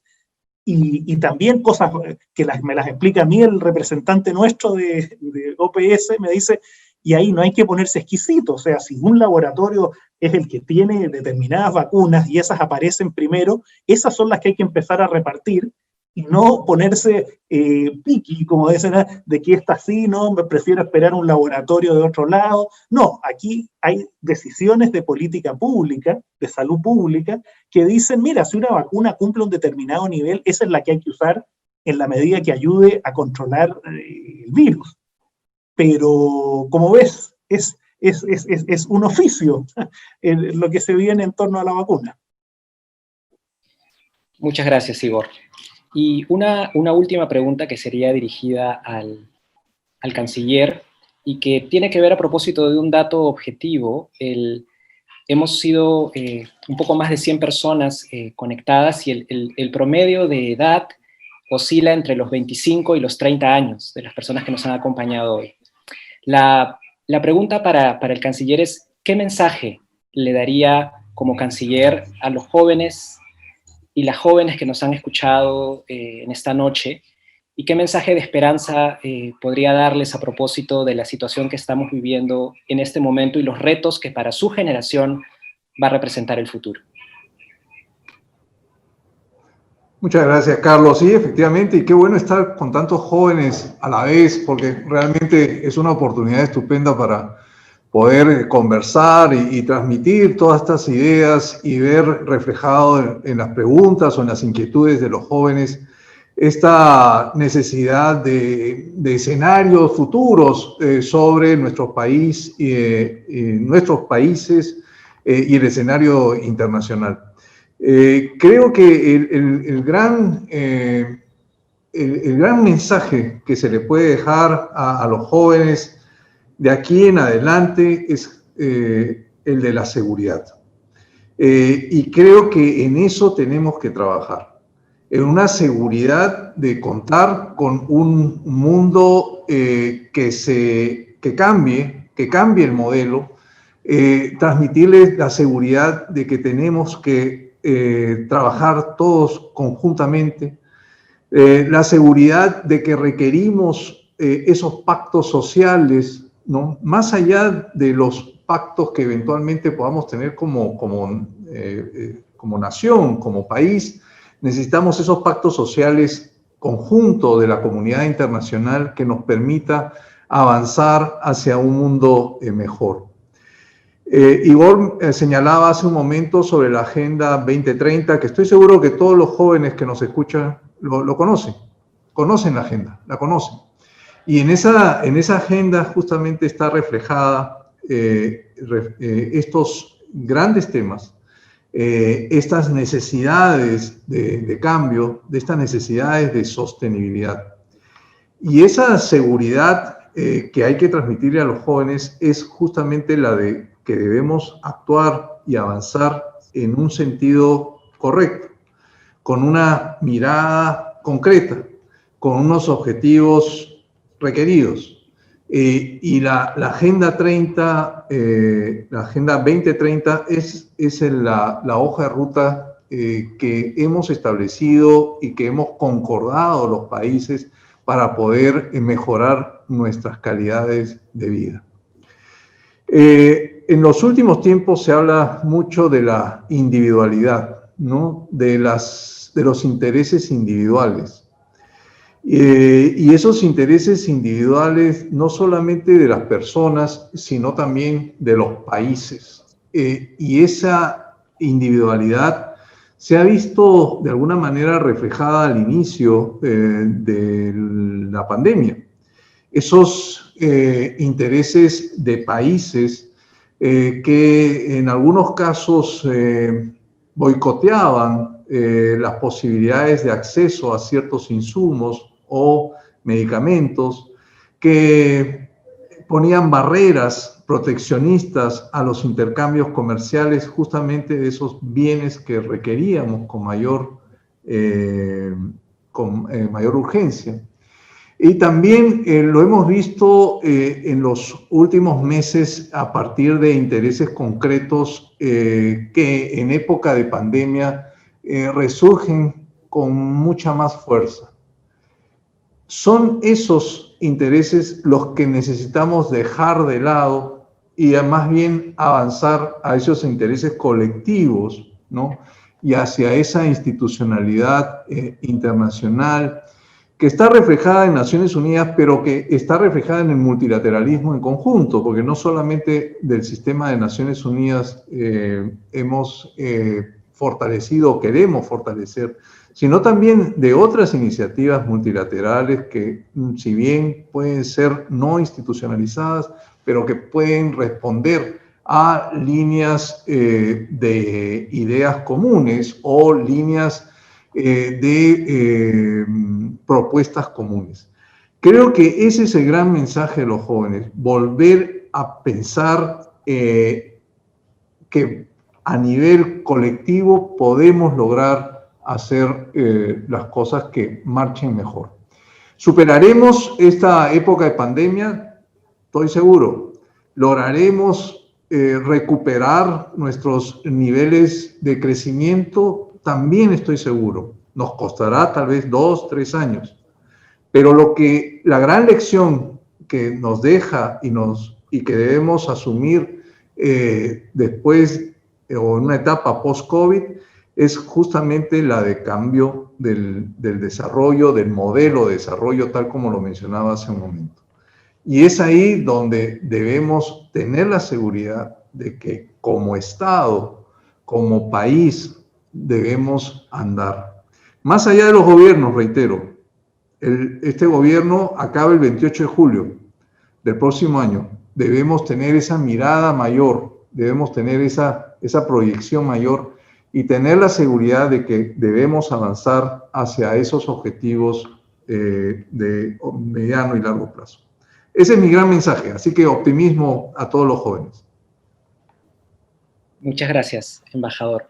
y también cosas que me las explica a mí el representante nuestro de OPS, me dice, y ahí no hay que ponerse exquisito, o sea, si un laboratorio es el que tiene determinadas vacunas y esas aparecen primero, esas son las que hay que empezar a repartir, y no ponerse piqui, como dicen, de que esta sí, no, me prefiero esperar un laboratorio de otro lado. No, aquí hay decisiones de política pública, de salud pública, que dicen, mira, si una vacuna cumple un determinado nivel, esa es la que hay que usar en la medida que ayude a controlar el virus. Pero, como ves, es un oficio lo que se viene en torno a la vacuna. Muchas gracias, Igor. Y una última pregunta que sería dirigida al canciller y que tiene que ver a propósito de un dato objetivo. Hemos sido un poco más de 100 personas conectadas y el promedio de edad oscila entre los 25 y los 30 años de las personas que nos han acompañado hoy. La pregunta para el canciller es, ¿qué mensaje le daría como canciller a los jóvenes y las jóvenes que nos han escuchado en esta noche? ¿Y qué mensaje de esperanza podría darles a propósito de la situación que estamos viviendo en este momento y los retos que para su generación va a representar el futuro? Muchas gracias, Carlos. Sí, efectivamente, y qué bueno estar con tantos jóvenes a la vez, porque realmente es una oportunidad estupenda para poder conversar y transmitir todas estas ideas y ver reflejado en las preguntas o en las inquietudes de los jóvenes esta necesidad de escenarios futuros sobre nuestro país, nuestros países y el escenario internacional. Creo que el gran mensaje que se le puede dejar a los jóvenes de aquí en adelante es el de la seguridad. Y creo que en eso tenemos que trabajar, en una seguridad de contar con un mundo que cambie el modelo, transmitirles la seguridad de que tenemos que trabajar todos conjuntamente, la seguridad de que requerimos esos pactos sociales, ¿no? Más allá de los pactos que eventualmente podamos tener como nación, como país, necesitamos esos pactos sociales conjunto de la comunidad internacional que nos permita avanzar hacia un mundo mejor. Igor señalaba hace un momento sobre la Agenda 2030, que estoy seguro que todos los jóvenes que nos escuchan lo conocen la agenda, la conocen. Y en esa agenda justamente está reflejada estos grandes temas, estas necesidades de cambio, de estas necesidades de sostenibilidad. Y esa seguridad que hay que transmitirle a los jóvenes es justamente la de que debemos actuar y avanzar en un sentido correcto, con una mirada concreta, con unos objetivos requeridos. Y la Agenda 30, la Agenda 2030 es la hoja de ruta que hemos establecido y que hemos concordado los países para poder mejorar nuestras calidades de vida. En los últimos tiempos se habla mucho de la individualidad, ¿no? De los intereses individuales. Y esos intereses individuales no solamente de las personas, sino también de los países. Y esa individualidad se ha visto de alguna manera reflejada al inicio de la pandemia. Esos intereses de países que en algunos casos boicoteaban las posibilidades de acceso a ciertos insumos o medicamentos, que ponían barreras proteccionistas a los intercambios comerciales justamente de esos bienes que requeríamos con mayor urgencia. Y también lo hemos visto en los últimos meses a partir de intereses concretos que en época de pandemia resurgen con mucha más fuerza. Son esos intereses los que necesitamos dejar de lado y más bien avanzar a esos intereses colectivos, ¿no? y hacia esa institucionalidad internacional que está reflejada en Naciones Unidas, pero que está reflejada en el multilateralismo en conjunto, porque no solamente del sistema de Naciones Unidas hemos fortalecido, queremos fortalecer, sino también de otras iniciativas multilaterales que, si bien pueden ser no institucionalizadas, pero que pueden responder a líneas de ideas comunes o líneas de propuestas comunes. Creo que ese es el gran mensaje de los jóvenes, volver a pensar que a nivel colectivo podemos lograr hacer las cosas que marchen mejor. ¿Superaremos esta época de pandemia? Estoy seguro. ¿Lograremos recuperar nuestros niveles de crecimiento? También estoy seguro. Nos costará tal vez 2, 3 años. Pero la gran lección que nos deja y que debemos asumir después o en una etapa post-COVID es justamente la de cambio del desarrollo, del modelo de desarrollo, tal como lo mencionaba hace un momento. Y es ahí donde debemos tener la seguridad de que como Estado, como país, debemos andar. Más allá de los gobiernos, reitero, este gobierno acaba el 28 de julio del próximo año. Debemos tener esa mirada mayor, debemos tener esa proyección mayor y tener la seguridad de que debemos avanzar hacia esos objetivos de mediano y largo plazo. Ese es mi gran mensaje, así que optimismo a todos los jóvenes. Muchas gracias, embajador.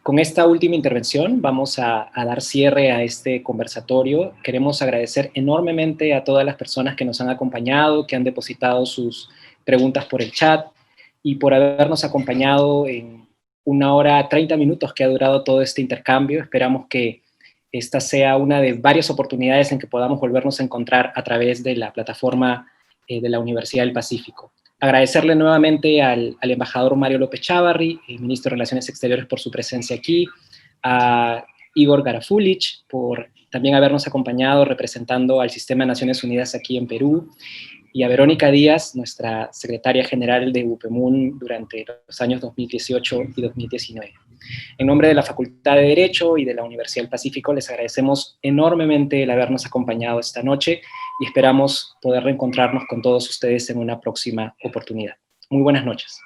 Con esta última intervención vamos a dar cierre a este conversatorio. Queremos agradecer enormemente a todas las personas que nos han acompañado, que han depositado sus preguntas por el chat y por habernos acompañado en 1 hora 30 minutos que ha durado todo este intercambio. Esperamos que esta sea una de varias oportunidades en que podamos volvernos a encontrar a través de la plataforma de la Universidad del Pacífico. Agradecerle nuevamente al embajador Mario López Chávarri, el ministro de Relaciones Exteriores, por su presencia aquí, a Igor Garafulich por también habernos acompañado representando al Sistema de Naciones Unidas aquí en Perú, y a Verónica Díaz, nuestra secretaria general de UPEMUN durante los años 2018 y 2019. En nombre de la Facultad de Derecho y de la Universidad del Pacífico, les agradecemos enormemente el habernos acompañado esta noche y esperamos poder reencontrarnos con todos ustedes en una próxima oportunidad. Muy buenas noches.